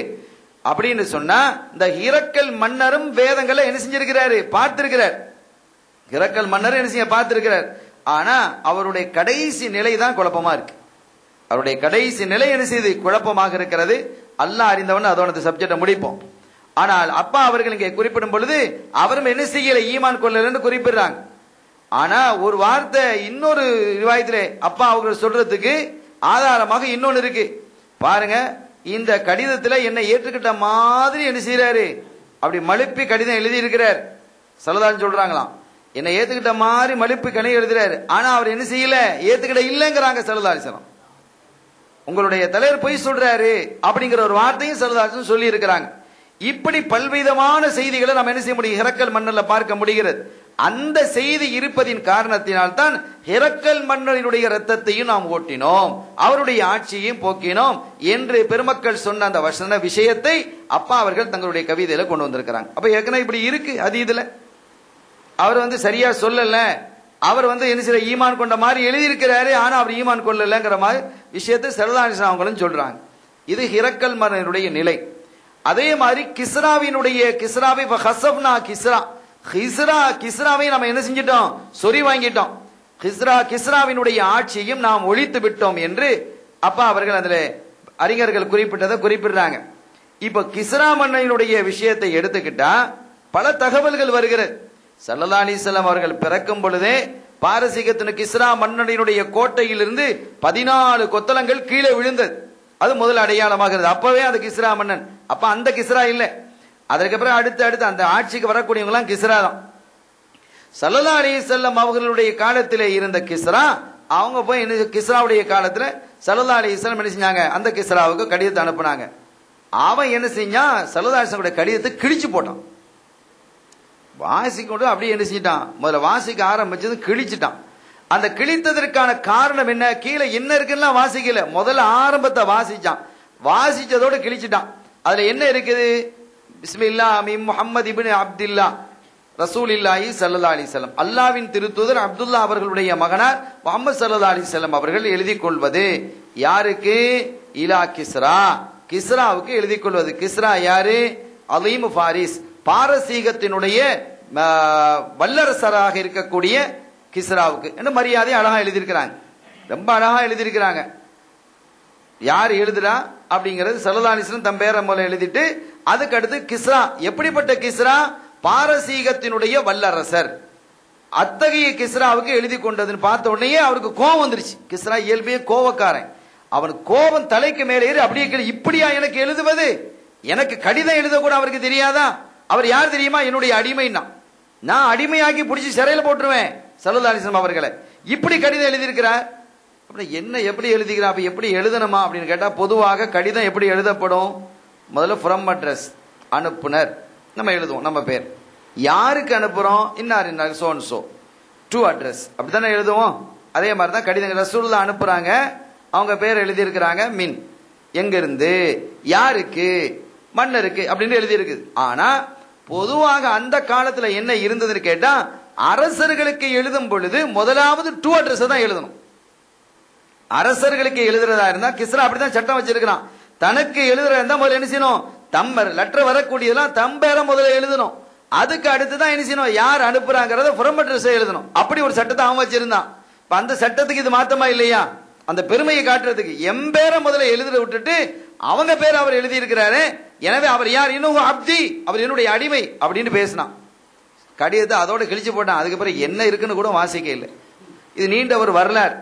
அப்படின்னு சொன்னா இந்த ஹிரக்கல் மன்னரும் வேதங்களை என்ன செஞ்சிருக்கிறாரு, பார்த்திருக்கிறார். ஹிரக்கல் மன்னர் என்ன செய்ய பார்த்திருக்கிறார். ஆனா அவருடைய கடைசி நிலை தான் குழப்பமா இருக்கு. அவருடைய கடைசி நிலை என்ன செய்து குழப்பமாக இருக்கிறது. அல்லாஹ் அறிந்தவன், அதோட அந்த சப்ஜெக்டை முடிப்போம். ஆனால் அப்பா அவர்கள் இங்கே குறிப்பிடும் பொழுது அவரும் என்ன செய்யல, ஈமான் கொள்ளலன்னு குறிப்பிடுறாங்க. ஆனா ஒரு வார்த்தை இன்னொரு ரிவாயத்திலே அப்பா அவர்கள் சொல்றதுக்கு ஆதாரமாக இன்னொன்னு இருக்கு பாருங்க. இந்த கடிதத்துல என்னை ஏற்றுக்கிட்ட மாதிரி என்ன செய்யறாரு, அப்படி மழுப்பி கடிதம் எழுதி இருக்கிறார். ஸல்லல்லாஹு சொல்றாங்களாம், என்னை ஏத்துக்கிட்ட மாதிரி மழுப்பி கடிதம் எழுதுறாரு. ஆனா அவர் என்ன செய்யல, ஏத்துக்கிட்ட இல்லைங்கிறாங்க ஸல்லல்லாஹு அலைஹி வஸல்லம். உங்களுடைய தலைவர் பொய் சொல்றாரு அப்படிங்கிற ஒரு வார்த்தையும் ஸல்லல்லாஹு அலைஹி சொல்லி இருக்கிறாங்க. இப்படி பல்விதமான செய்திகளை நம்ம என்ன செய்ய முடியும், ஹிரக்கல் மன்னர்ல பார்க்க முடிகிறது. அந்த செய்தி இருப்பதின் காரணத்தினால்தான் ஹிரக்கல் மன்னனுடைய இரத்தத்தையும் நாம் ஓட்டினோம், அவருடைய ஆட்சியையும் போக்கினோம் என்று பெருமக்கள் சொன்ன அந்த வசன விஷயத்தை அப்பா அவர்கள் தங்களுடைய கவிதையில கொண்டு வந்திருக்கிறாங்க. அப்ப ஏற்கனவே இப்படி இருக்கு. அது இதுல அவர் சரியா சொல்லல, அவர் என்ன சில ஈமான் கொண்ட மாதிரி எழுதியிருக்கிறாரு, ஆனா அவர் ஈமான் கொள்ளலங்கிற மாதிரி விஷயத்தை ஸல்லல்லாஹு அவங்களும் சொல்றாங்க. இது ஹிரக்கல் மன்னனுடைய நிலை. அதே மாதிரி கிஸ்ராவை கிஸ்ராவை நம்ம என்ன செஞ்சிட்டோம், சொறி வாங்கிட்டோம். கிஸ்ராவினுடைய ஆட்சியையும் நாம் ஒழித்து விட்டோம் என்று அப்பா அவர்கள் அதுல அறிஞர்கள் குறிப்பிட்டதை குறிப்பிடுறாங்க. இப்ப கிஸ்ரா மன்னனுடைய விஷயத்தை எடுத்துக்கிட்டா பல தகவல்கள் வருகிறது. ஸல்லல்லாஹு அலைஹி வஸல்லம் அவர்கள் பிறக்கும் பொழுதே பாரசீகத்தின் கிஸ்ரா மன்னனுடைய கோட்டையிலிருந்து 14 கொத்தளங்கள் கீழே விழுந்தது. அது முதல் அடையாளமாகிறது. அப்பவே அது கிஸ்ரா மன்னன். அப்ப அந்த கிஸ்ரா இல்ல, அதற்கப்புறம் அடுத்து அந்த ஆட்சிக்கு வரக்கூடியவங்க எல்லாம் கிஸ்ரா தான். ஸல்லல்லாஹு அலைஹி வஸல்லம் அவர்களுடைய காலத்திலே இருந்த கிஸ்ரா, அவங்க போய் கிஸ்ராவுடைய காலத்துல ஸல்லல்லாஹு அலைஹி வஸல்லம் என்ன செஞ்சாங்க, அந்த கிஸ்ராவுக்கு கடிதத்தை அனுப்புனாங்க. அவன் என்ன செஞ்சான், ஸல்லல்லாஹு அலைஹி வஸல்லம் கடிதத்தை கிழிச்சு போட்டான். வாசிக்கொண்டு அப்படியே என்ன செஞ்சிட்டான், முதல்ல வாசிக்க ஆரம்பிச்சது கிழிச்சிட்டான். அந்த கிழித்ததற்கான காரணம் என்ன, கீழே என்ன இருக்குன்னா வாசிக்கல, முதல்ல ஆரம்பத்தை வாசிச்சான், வாசிச்சதோடு கிழிச்சிட்டான். அதுல என்ன இருக்குது, பிஸ்மில்லாஹ் மின் முஹம்மது இப்னு அப்துல்லா ரசூலில்லாஹி ஸல்லல்லாஹு அலைஹி வஸல்லம், அல்லாஹ்வின் திருத்தூதர் அப்துல்லா அவர்களுடைய மகனார் முஹம்மது ஸல்லல்லாஹு அலைஹி வஸல்லம் அவர்கள் எழுதி கொள்வது. யாருக்கு, இலா கிஸ்ரா, கிஸ்ராவுக்கு எழுதி கொள்வது. கிஸ்ரா யாரு, அலீம் ஃபாரிஸ், பாரசீகத்தினுடைய வல்லரசராக இருக்கக்கூடிய கிஸ்ராவுக்கு என்ன மரியாதை அழகா எழுதியிருக்கிறாங்க, ரொம்ப அழகா எழுதியிருக்கிறாங்க. யார் எழுதுறா அப்படிங்கிறது ஸல்லல்லாஹு அலைஹி வஸல்லம் தம் பேரை மூலம் எழுதிட்டு, அதுக்கு அடுத்து கிஸ்ரா எப்படிப்பட்ட கிஸ்ரா, பாரசீகத்தினுடைய வல்லரசர். அத்தகைய கிஸ்ராவுக்கு எழுதி கொண்டதுன்னு பார்த்த உடனே அவருக்கு கோபம் வந்துருச்சு. கிஸ்ரா இயல்பே கோபக்காரன். அவனுக்கு கோபம் தலைக்கு மேலே ஏறி அப்படியே, இப்படியா எனக்கு எழுதுவது, எனக்கு கடிதம் எழுத கூட அவருக்கு தெரியாதா, அவர் யார் தெரியுமா, என்னுடைய அடிமைன்னா, நான் அடிமையாக்கி பிடிச்சி சிறையில் போட்டுருவேன் ஸல்லல்லாஹு அலைஹி வஸல்லம் அவர்களை, இப்படி கடிதம் எழுதியிருக்கிறார். என்ன எப்படி எழுதிக்கிறார், அப்ப எப்படி எழுதணுமா அப்படின்னு கேட்டா, பொதுவாக கடிதம் எப்படி எழுதப்படும், முதல்ல ஃப்ரம் அட்ரஸ், அனுப்புனர் நம்ம எழுதுவோம், நம்ம பேர், யாருக்கு அனுப்புறோம், இன்னார் இன்னார் so and so, to address, அப்படித்தானே எழுதுவோம். அதே மாதிரி தான் கடிதம் ரசூலுல்லாஹ் அனுப்புறாங்க, அவங்க பேர் எழுதியிருக்கிறாங்க, மின் எங்கிருந்து, யாருக்கு, மன்னருக்கு அப்படின்னு எழுதி இருக்குது. ஆனா பொதுவாக அந்த காலத்துல என்ன இருந்ததுன்னு கேட்டா, அரசர்களுக்கு எழுதும் பொழுது முதலாவது டு அட்ரஸ் தான் எழுதணும். அரசர்களுக்கு எழுதுறதா இருந்தா கிஸ்ரா அப்படிதான் சட்டம் வச்சிருக்கிறான். தனக்கு எழுதுறதா இருந்தா முதல்ல என்ன செய்யணும், தம்பர் லெட்டர் வரக்கூடியதெல்லாம் தம்பேர முதல்ல எழுதணும். அதுக்கு அடுத்துதான் என்ன செய்யணும், யார் அனுப்புறாங்கிறத ஃப்ரம் அட்ரஸ் எழுதணும். அப்படி ஒரு சட்டத்தை அவன் வச்சிருந்தான். இப்ப அந்த சட்டத்துக்கு இது மாத்தமா இல்லையா, அந்த பெருமையை காட்டுறதுக்கு எம்பேரை முதல்ல எழுத விட்டுட்டு அவங்க பேர் அவர் எழுதி இருக்கிறாரு, எனவே அவர் யார், இன்னும் அப்தி, அவர் என்னுடைய அடிமை அப்படின்னு பேசினான். கடிதத்தை அதோட கிழிச்சு போட்டான். அதுக்கப்புறம் என்ன இருக்குன்னு கூட வாசிக்க இல்லை. இது நீண்ட ஒரு வரலாறு.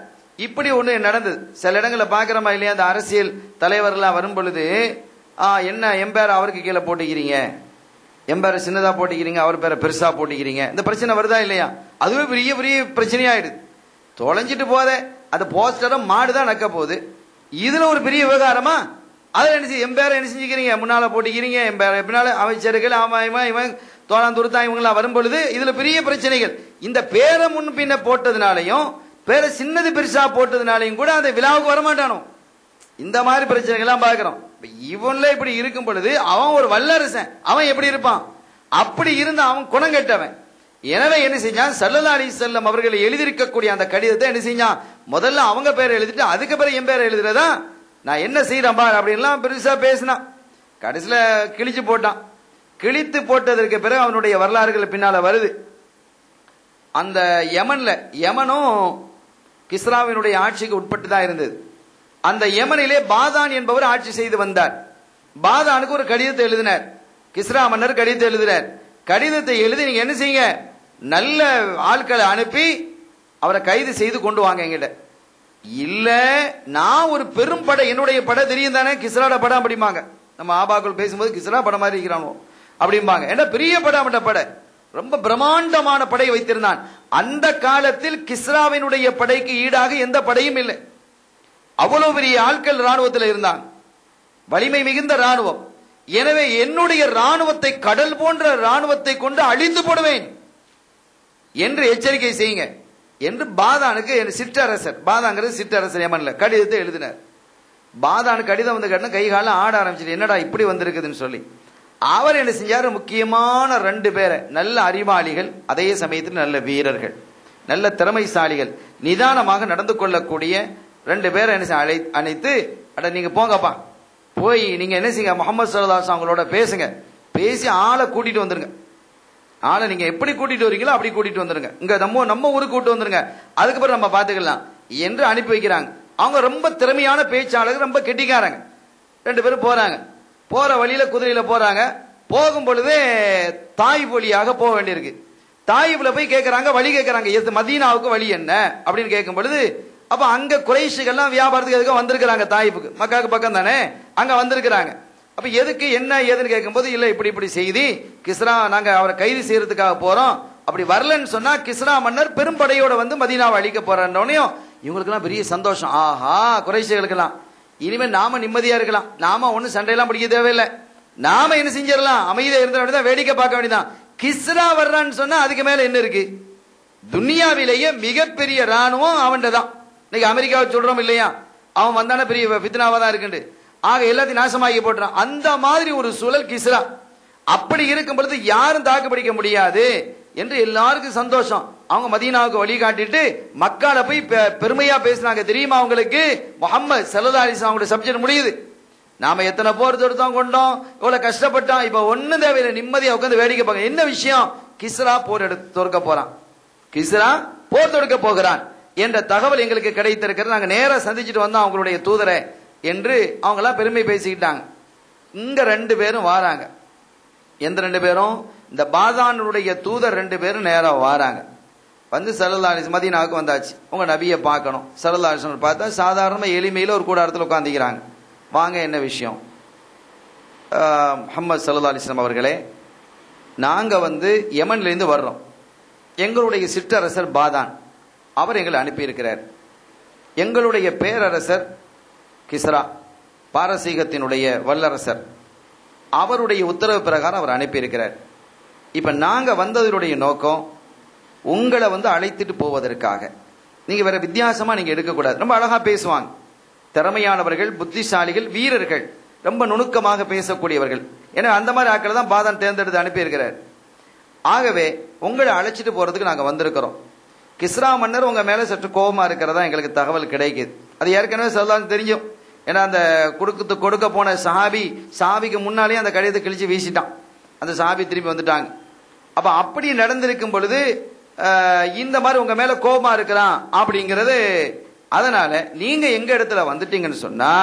இப்படி ஒண்ணு நடந்தது. சில இடங்களில் பாக்குறமா இல்லையா, அந்த அரசியல் தலைவர்லாம் வரும் பொழுது என்ன எம்பேர் அவருக்கு கீழே போட்டுக்கிறீங்க, எம்பேரை சின்னதா போட்டுக்கிறீங்க, அவர் பேரை பெருசா போட்டுக்கிறீங்க, இந்த பிரச்சனை வருதா இல்லையா, அதுவே பெரிய பெரிய பிரச்சனையாயிடுது. தொலைஞ்சிட்டு போத அந்த போஸ்டரும் மாடுதான் நக்க போகுது, இதுல ஒரு பெரிய விவகாரமா, அதை என்ன செய்ய, எம்பேரை என்ன செஞ்சுக்கிறீங்க, முன்னால போட்டுக்கிறீங்க, எம்பேரை பின்னால அமைச்சர்கள் இவன் தோளாந்துருத்தா இவங்களாம் வரும் பொழுது இதுல பெரிய பிரச்சனைகள். இந்த பேரை முன் பின்ன போட்டதுனாலையும் பேரை சின்னது பெருசா போட்டதுனாலையும் கூட அந்த விழாவுக்கு வரமாட்டானோ, இந்த மாதிரி பிரச்சனைகள்லாம் பாக்குறோம். இவன்ல இப்படி இருக்கும் பொழுது அவன் ஒரு வல்லரசன், அவன் எப்படி இருப்பான், அப்படி இருந்த அவன் குணம் கெட்டவன். எனவே என்ன செஞ்சான், ஸல்லல்லாஹு அலைஹி வஸல்லம் அவர்கள் எழுதியிருக்கக்கூடிய அந்த கடிதத்தை என்ன செஞ்சான், முதல்ல அவங்க பேரை எழுதிட்டு அதுக்கு பிறகு என் பேரை எழுதுறதா, நான் என்ன செய்யறேன் பார் அப்படின்லாம் பெருசா பேசினான். கடைசியில கிழிச்சு போட்டான். கிழித்து போட்டதற்கு பிறகு அவனுடைய வரலாறுகள் பின்னால வருது. அந்த யமனும் கிஸ்ராவினுடைய ஆட்சிக்கு உட்பட்டு தான் இருந்தது. அந்த யமனிலே பாதான் என்பவர் ஆட்சி செய்து வந்தார். பாதானுக்கு ஒரு கடிதத்தை எழுதினார். கிஸ்ரா மன்னர் கடிதத்தை எழுதினார். கடிதத்தை எழுதி நீங்க என்ன செய்யுங்க, நல்ல ஆட்களை அனுப்பி அவரை கைது செய்து கொண்டு வாங்க என்கிட்ட. இல்ல நான் ஒரு பெரும் படை, என்னுடைய படை தெரியும் தானே, கிஸ்ராட படம் அப்படிம்பாங்க. நம்ம ஆபாக்குள் பேசும்போது கிஸ்ரா படம் மாதிரி இருக்கிறானோ அப்படிம்பாங்க. ஏன்னா பெரிய படம் படை, ரொம்ப பிரம்மாண்டமான படை வைத்திருந்தான். அந்த காலத்தில் கிஸ்ராவினுடைய படைக்கு ஈடாக எந்த படையும் இல்லை. அவ்வளவு பெரிய ஆட்கள் ராணுவத்தில் இருந்தாங்க, வலிமை மிகுந்த ராணுவம். எனவே என்னுடைய ராணுவத்தை கடல் போன்ற ராணுவத்தை கொண்டு அழிந்து போடுவேன். என்று எச்சரிக்கை செய்யுங்க என்று பாதானுக்கு சிற்றரசர், பாதாங்கிறது சிற்றரசர் யமன்ல, கடிதத்தை எழுதினார். பாதானுக்கு கடிதம் வந்து கேட்டா கை காலம் ஆட ஆரம்பிச்சிட்டு என்னடா இப்படி வந்திருக்குதுன்னு சொல்லி அவர் என்ன செஞ்சாரு, முக்கியமான 2 பேரை, நல்ல அறிவாளிகள், அதே சமயத்தில் நல்ல வீரர்கள், நல்ல திறமைசாலிகள், நிதானமாக நடந்து கொள்ளக்கூடிய 2 பேரை என்ன அழைத்து, அட நீங்க போங்கப்பா, போய் நீங்க என்ன செய்யுங்க, முகமது ஸல்லல்லாஹு அலைஹி வஸல்லம் அவங்களோட பேசுங்க, பேசி ஆளை கூட்டிட்டு வந்துருங்க, ஆளை நீங்க எப்படி கூட்டிட்டு வரீங்களோ அப்படி கூட்டிட்டு வந்துருங்க, இங்க நம்ம ஊருக்கு கூட்டு வந்துருங்க, அதுக்கு பிறகு நம்ம பாத்துக்கலாம் என்று அனுப்பி வைக்கிறாங்க. அவங்க ரொம்ப திறமையான பேச்சாளர்கள், ரொம்ப கெட்டிக்காரங்க. 2 பேரும் போறாங்க. போற வழியில குதிரையில போறாங்க. போகும் பொழுதே தாயிப் வழியாக போக வேண்டியிருக்கு. தாயிப்ல போய் கேட்கறாங்க, வழி கேட்கறாங்க, மதீனாவுக்கு வழி என்ன அப்படின்னு கேட்கும் பொழுது, அப்ப அங்க குறைஷிகள்லாம் வியாபாரத்துக்கு எதுக்கு வந்திருக்கிறாங்க, தாயிப்புக்கு மக்காவுக்கு பக்கம் தானே, அங்க வந்திருக்கிறாங்க. அப்ப எதுக்கு என்ன ஏதுன்னு கேட்கும்போது, இல்ல இப்படி இப்படி செய்தி, கிஸ்ரா நாங்க அவரை கைது செய்யறதுக்காக போறோம், அப்படி வரலன்னு சொன்னா கிஸ்ரா மன்னர் பெரும்படையோட வந்து மதீனாவை அழிக்க போறோம். இவங்களுக்கு எல்லாம் பெரிய சந்தோஷம். ஆஹா, குறைஷிகளுக்கெல்லாம் இனிமே நாம நிம்மதியா இருக்கலாம், நாம ஒண்ணு சண்டையெல்லாம் பிடிக்க தேவையில்லை, நாம என்ன செஞ்சிடலாம், அமைதியா இருந்த வேண்டியதான், வேடிக்கை பார்க்க வேண்டியதான். கிஸ்ரா வர்றான்னு சொன்னா அதுக்கு மேல என்ன இருக்கு, துனியாவிலேயே மிகப்பெரிய ராணுவம் அவன்கிட்ட தான். இன்னைக்கு அமெரிக்காவை சொல்றோம் இல்லையா, அவன் வந்தானே பெரிய ஃபித்னாவா தான் இருக்குண்டு, ஆக எல்லாத்தையும் நாசமாக்கி போட்டுறான். அந்த மாதிரி ஒரு சூழல் கிஸ்ரா. அப்படி இருக்கும் பொழுது யாரும் தாக்கு பிடிக்க முடியாது என்று எல்லாருக்கும் சந்தோஷம். அவங்க மதீனாவுக்கு வழிகாட்டிட்டு மக்கால போய் பெருமையா பேசினாங்க. தெரியுமா அவங்களுக்கு, முஹம்மது ஸல்லல்லாஹு அலைஹி வஸல்லம் அவங்களோட சப்ஜெக்ட் முடியுது, நாம எத்தனை போர் தொடுத்தோம் கொண்டோம், இவ்வளவு கஷ்டப்பட்டோம், இப்ப ஒண்ணும் தேவையில்லை, நிம்மதியா உட்காந்து வேடிக்கை பார்க்க. என்ன விஷயம், கிஸ்ரா போர் தொடுக்க போறான், கிஸ்ரா போர் தொடுக்க போகிறான் என்ற தகவல் எங்களுக்கு கிடைத்திருக்கிறது, நாங்க நேரா சந்திச்சுட்டு வந்தோம் அவங்களுடைய தூதரை என்று அவங்க எல்லாம் பெருமை பேசிக்கிட்டாங்க. இங்க 2 பேரும் வாராங்க. எந்த 2 பேரும், இந்த பாதானுடைய தூதர் 2 பேரும் நேரா வாராங்க. வந்து ஸல்லல்லாஹு அலைஹி வஸல்லம் மதீனாவுக்கு வந்தாச்சு, உங்க நபியை பார்க்கணும். ஸல்லல்லாஹு அலைஹி வஸல்லம் பார்த்தா சாதாரணமா எளிமையில ஒரு கூடாரத்தில் உட்காந்துக்கிறாங்க. வாங்க, என்ன விஷயம்? முஹம்மது ஸல்லல்லாஹு அலைஹி வஸல்லம் அவர்களே, நாங்க வந்து யமன்ல இருந்து வர்றோம், எங்களுடைய சிற்றரசர் பாதான் அவர் எங்களை அனுப்பியிருக்கிறார், எங்களுடைய பேரரசர் கிஸ்ரா பாரசீகத்தினுடைய வல்லரசர், அவருடைய உத்தரவு பிரகாரம் அவர் அனுப்பியிருக்கிறார். இப்ப நாங்க வந்ததனுடைய நோக்கம் உங்களை வந்து அழைத்துட்டு போவதற்காக. நீங்க வேற வித்தியாசமா நீங்க எடுக்கக்கூடாது. ரொம்ப அழகா பேசுவாங்க, திறமையானவர்கள், புத்திசாலிகள், வீரர்கள், ரொம்ப நுணுக்கமாக பேசக்கூடியவர்கள். ஏன்னா அந்த மாதிரி ஆட்களை தான் பாதான் தேர்ந்தெடுத்து அனுப்பியிருக்கிறார். ஆகவே உங்களை அழைச்சிட்டு போறதுக்கு நாங்க வந்திருக்கிறோம். கிஸ்ரா மன்னர் உங்க மேல சற்று கோபமா இருக்கிறதா எங்களுக்கு தகவல் கிடைக்குது. அது ஏற்கனவே சொல்லலாம் தெரியும். ஏன்னா அந்த கொடுக்க போன சஹாபிக்கு முன்னாலே அந்த கடிதத்தை கிழிச்சு வீசிட்டான். அந்த சஹாபி திரும்பி வந்துட்டாங்க. அப்ப அப்படி நடந்திருக்கும் பொழுது இந்த மாதிரி உங்க மேல கோபமா இருக்கிறான் அப்படிங்கிறது. அதனால நீங்க எங்க இடத்துல வந்துட்டீங்கன்னு சொன்னா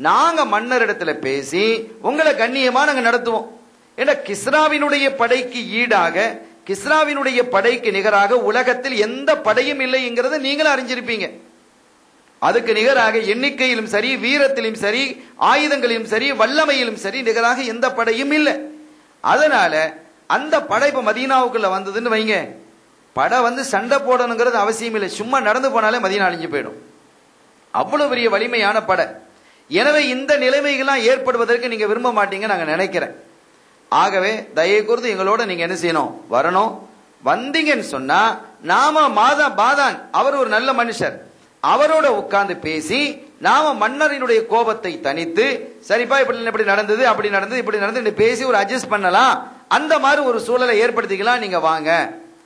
நாங்க மன்னர் இடத்துல பேசி உங்களை கண்ணியமா நாங்க நடத்துவோம். ஏன்னா கிஸ்ராவினுடைய படைக்கு ஈடாக, கிஸ்ராவினுடைய படைக்கு நிகராக உலகத்தில் எந்த படையும் இல்லைங்கிறத நீங்களும் அறிஞ்சிருப்பீங்க. அதுக்கு நிகராக எண்ணிக்கையிலும் சரி, வீரத்திலும் சரி, ஆயுதங்களிலும் சரி, வல்லமையிலும் சரி நிகராக எந்த படையும் இல்லை. அதனால அந்த படை இப்ப மதீனாவுக்குள்ள வந்ததுன்னு வைங்க, படை வந்து சண்டை போடணுங்கிறது அவசியம் இல்லை, சும்மா நடந்து போனாலே மதீனா அழிஞ்சு போயிடும். அவ்வளவு பெரிய வலிமையான படை. எனவே இந்த நிலைமைகள்லாம் ஏற்படுவதற்கு நீங்க விரும்ப மாட்டீங்க நாங்க நினைக்கிறேன். ஆகவே தயவு கூர்ந்து எங்களோட நீங்க என்ன செய்யணும், வரணும். வந்தீங்கன்னு சொன்னா நாம பாதான் அவர் ஒரு நல்ல மனுஷர், அவரோட உட்கார்ந்து பேசி நாம மன்னரினுடைய கோபத்தை தனித்து, சரிப்பா இப்படி நடந்தது, அப்படி நடந்தது, இப்படி நடந்தது பேசி ஒரு அட்ஜஸ்ட் பண்ணலாம். அந்த மாதிரி ஒரு சூழலை ஏற்படுத்திக்கலாம். நீங்க வாங்க,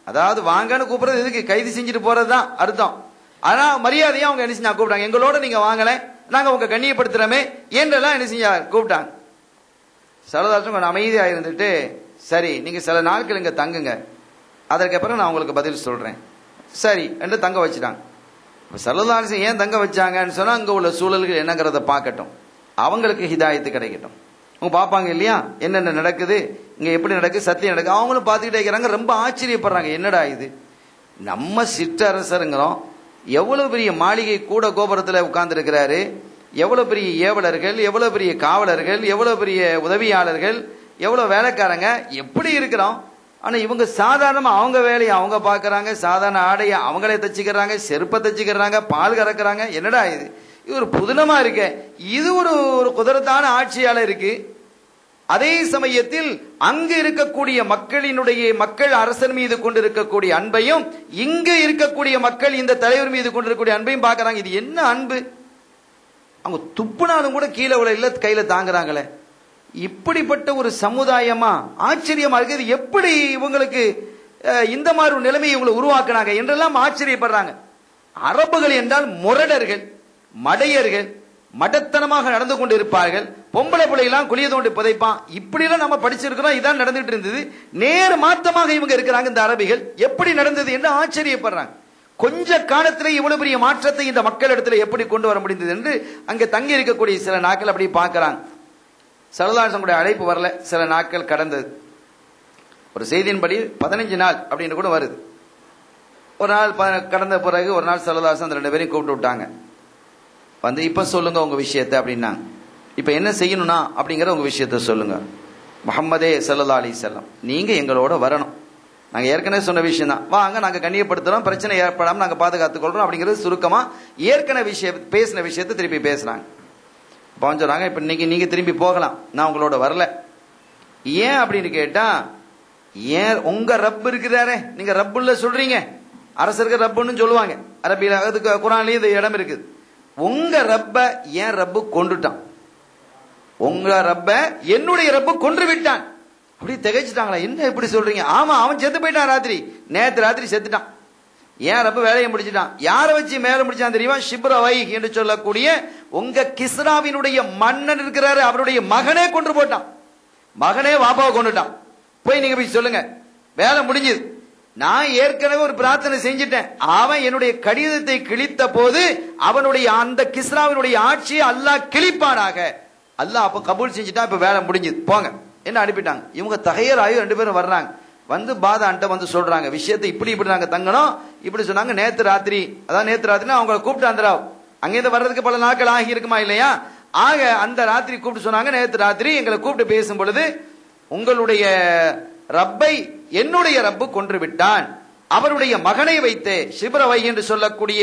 அதாவது வாங்கன்னு கூப்பிடுறது இதுக்கு கைது செஞ்சுட்டு போறதுதான் அர்த்தம். ஆனா மரியாதையா அவங்க என்ன செஞ்சா கூப்பிட்டாங்க, எங்களோட நீங்க வாங்கல, நாங்க உங்க கண்ணியப்படுத்துறோமே என்றெல்லாம் என்ன செஞ்சா கூப்பிட்டாங்க. சரதாசம் கொஞ்சம் அமைதியா இருந்துட்டு, சரி நீங்க சில நாட்கள் இங்க தங்குங்க, அதற்கப்புறம் நான் உங்களுக்கு பதில் சொல்றேன் சரி என்று தங்க வச்சுட்டாங்க. சரதாசம் ஏன் தங்க வச்சாங்கன்னு சொன்னா அங்க உள்ள சூழல்கள் என்னங்கிறத பார்க்கட்டும், அவங்களுக்கு ஹிதாயத்து கிடைக்கட்டும். அவங்க பார்ப்பாங்க இல்லையா என்னென்ன நடக்குது, இங்க எப்படி நடக்குது, சத்தியம் நடக்குது, அவங்களும் பார்த்துக்கிட்டே இருக்கிறாங்க. ரொம்ப ஆச்சரியப்படுறாங்க, என்னடா இது நம்ம சிற்றரசருங்கிறோம், எவ்வளவு பெரிய மாளிகை கூட கோபுரத்தில் உட்கார்ந்து இருக்கிறாரு, எவ்வளவு பெரிய ஏவலர்கள், எவ்வளவு பெரிய காவலர்கள், எவ்வளவு பெரிய உதவியாளர்கள், எவ்வளவு வேலைக்காரங்க, எப்படி இருக்கிறோம். ஆனா இவங்க சாதாரணமா அவங்க வேலையை அவங்க பாக்குறாங்க, சாதாரண ஆடையை அவங்களே தச்சுக்கிறாங்க, செருப்பை தச்சுக்கிறாங்க, பால் கறக்குறாங்க. என்னடா இது, இது ஒரு புதுனமா இருக்கு, இது ஒரு குதிரத்தான ஆட்சியால இருக்கு. அதே சமயத்தில் அங்கு இருக்கக்கூடிய மக்கள் அரசர் மீது கொண்டிருக்கக்கூடிய அன்பையும், இங்கு இருக்கக்கூடிய மக்கள் இந்த தலைவர் மீது கொண்டிருக்கக்கூடிய அன்பையும் பார்க்கறாங்க. இது என்ன அன்பு? அவங்க துப்புனாலும் கூட கீழே உள்ள கையில தாங்குறாங்களே. இப்படிப்பட்ட ஒரு சமுதாயமா? ஆச்சரியமா இருக்கு. இது எப்படி இவங்களுக்கு இந்த மாதிரி ஒரு நிலைமையை இவங்களை உருவாக்குனாங்க என்றெல்லாம் ஆச்சரியப்படுறாங்க. அரபுகள் என்றால் முரடர்கள், மடையர்கள், மடத்தனமாக நடந்து கொண்டு இருப்பார்கள். பொம்பளை பிள்ளைலாம் குளிய தோண்டி புதைப்பான். இப்படி எல்லாம் நம்ம படிச்சிருக்கிறோம். இதான் நடந்துட்டு இருந்தது. நேர் மாற்றமாக இவங்க இருக்கிறாங்க. இந்த அரபிகள் எப்படி நடந்தது என்று ஆச்சரியப்படுறாங்க. கொஞ்ச காலத்திலே இவ்வளவு பெரிய மாற்றத்தை இந்த மக்கள் இடத்துல எப்படி கொண்டு வர முடிந்தது என்று அங்க தங்கி இருக்கக்கூடிய சில நாட்கள் அப்படி பார்க்கிறாங்க. சரதாசனுடைய அழைப்பு வரல. சில நாட்கள் கடந்தது. ஒரு செய்தியின்படி 15 நாள் அப்படின்னு கூட வருது. ஒரு நாள் கடந்த பிறகு ஒரு நாள் சரதாசன் அந்த 2 பேரையும் கூப்பிட்டு விட்டாங்க. வந்து இப்ப சொல்லுங்க உங்க விஷயத்தை அப்படின்னாங்க. இப்ப என்ன செய்யணும்னா அப்படிங்கிற உங்க விஷயத்த சொல்லுங்க. முஹம்மதே ஸல்லல்லாஹு அலைஹி வஸல்லம், நீங்க எங்களோட வரணும். நாங்க ஏற்கனவே சொன்ன விஷயம் தான். வாங்க, நாங்க கண்ணியப்படுத்துறோம், பிரச்சனை ஏற்படாம நாங்க பாதுகாத்துக் கொள்றோம் அப்படிங்கிறது சுருக்கமா ஏற்கனவே பேசின விஷயத்தை திருப்பி பேசுறாங்க. அப்ப சொல்றாங்க, இப்ப நீங்க திரும்பி போகலாம், நான் உங்களோட வரல. ஏன் அப்படின்னு கேட்டா, ஏன் உங்க ரப் இருக்குதாரே, நீங்க ரப்புல்ல சொல்றீங்க, அரசருக்கு ரப்புன்னு சொல்லுவாங்க அரபியில, அதுக்கு குர்ஆன்லயே இது இடம் இருக்குது. உங்க ரப்ப ஏன் ரப்பு கொண்டுட்டான், உங்க ரப்ப என்னுடைய ரப்பு கொன்று விட்டான். அப்படி திகைச்சிட்டாங்களா? என்ன இப்படி சொல்றீங்க? ஆமா, அவன் செத்து போயிட்டான். நேத்து ராத்திரி செத்துட்டான். ஏன் ரப்ப வேலையை முடிச்சுட்டான். யாரை வச்சு மேல முடிச்சான் தெரியுமா? ஷிப்ரவை என்று சொல்லக்கூடிய உங்க கிஸ்ராவினுடைய மன்னன் இருக்கிறாரு, அவருடைய மகனே கொன்று போட்டான். மகனே வாப்பாவை கொண்டுட்டான். போய் நீங்க போய் சொல்லுங்க, வேலை முடிஞ்சது. நான் ஏற்கனவே ஒரு பிரார்த்தனை செஞ்சுட்டேன். அவன் என்னுடைய கடிதத்தை கிழித்த போது அவனுடைய அந்த கிஸ்ராவினுடைய ஆட்சியை அல்லாஹ் கிழிப்பானாக. அல்லாஹ் அப்ப கபூல் செஞ்சுட்டான். இப்ப வேலை முடிஞ்சது, போங்க என்ன அனுப்பிட்டாங்க. இவங்க தகையர் ஆயு 2 பேரும் வர்றாங்க. வந்து பாதான்ட்ட வந்து சொல்றாங்க விஷயத்தை. இப்படி நாங்க தங்கணும் இப்படி சொன்னாங்க. நேத்து ராத்திரி அவங்களை கூப்பிட்டு அந்த அங்கிருந்து வர்றதுக்கு பல நாட்கள் ஆகி இருக்குமா இல்லையா? ஆக அந்த ராத்திரி கூப்பிட்டு சொன்னாங்க, நேத்து ராத்திரி எங்களை கூப்பிட்டு பேசும் பொழுது உங்களுடைய ரப்பை என்னுடைய ரப்பு கொன்று விட்டான், அவருடைய மகனை வைத்து, ஷிப்ரவை என்று சொல்லக்கூடிய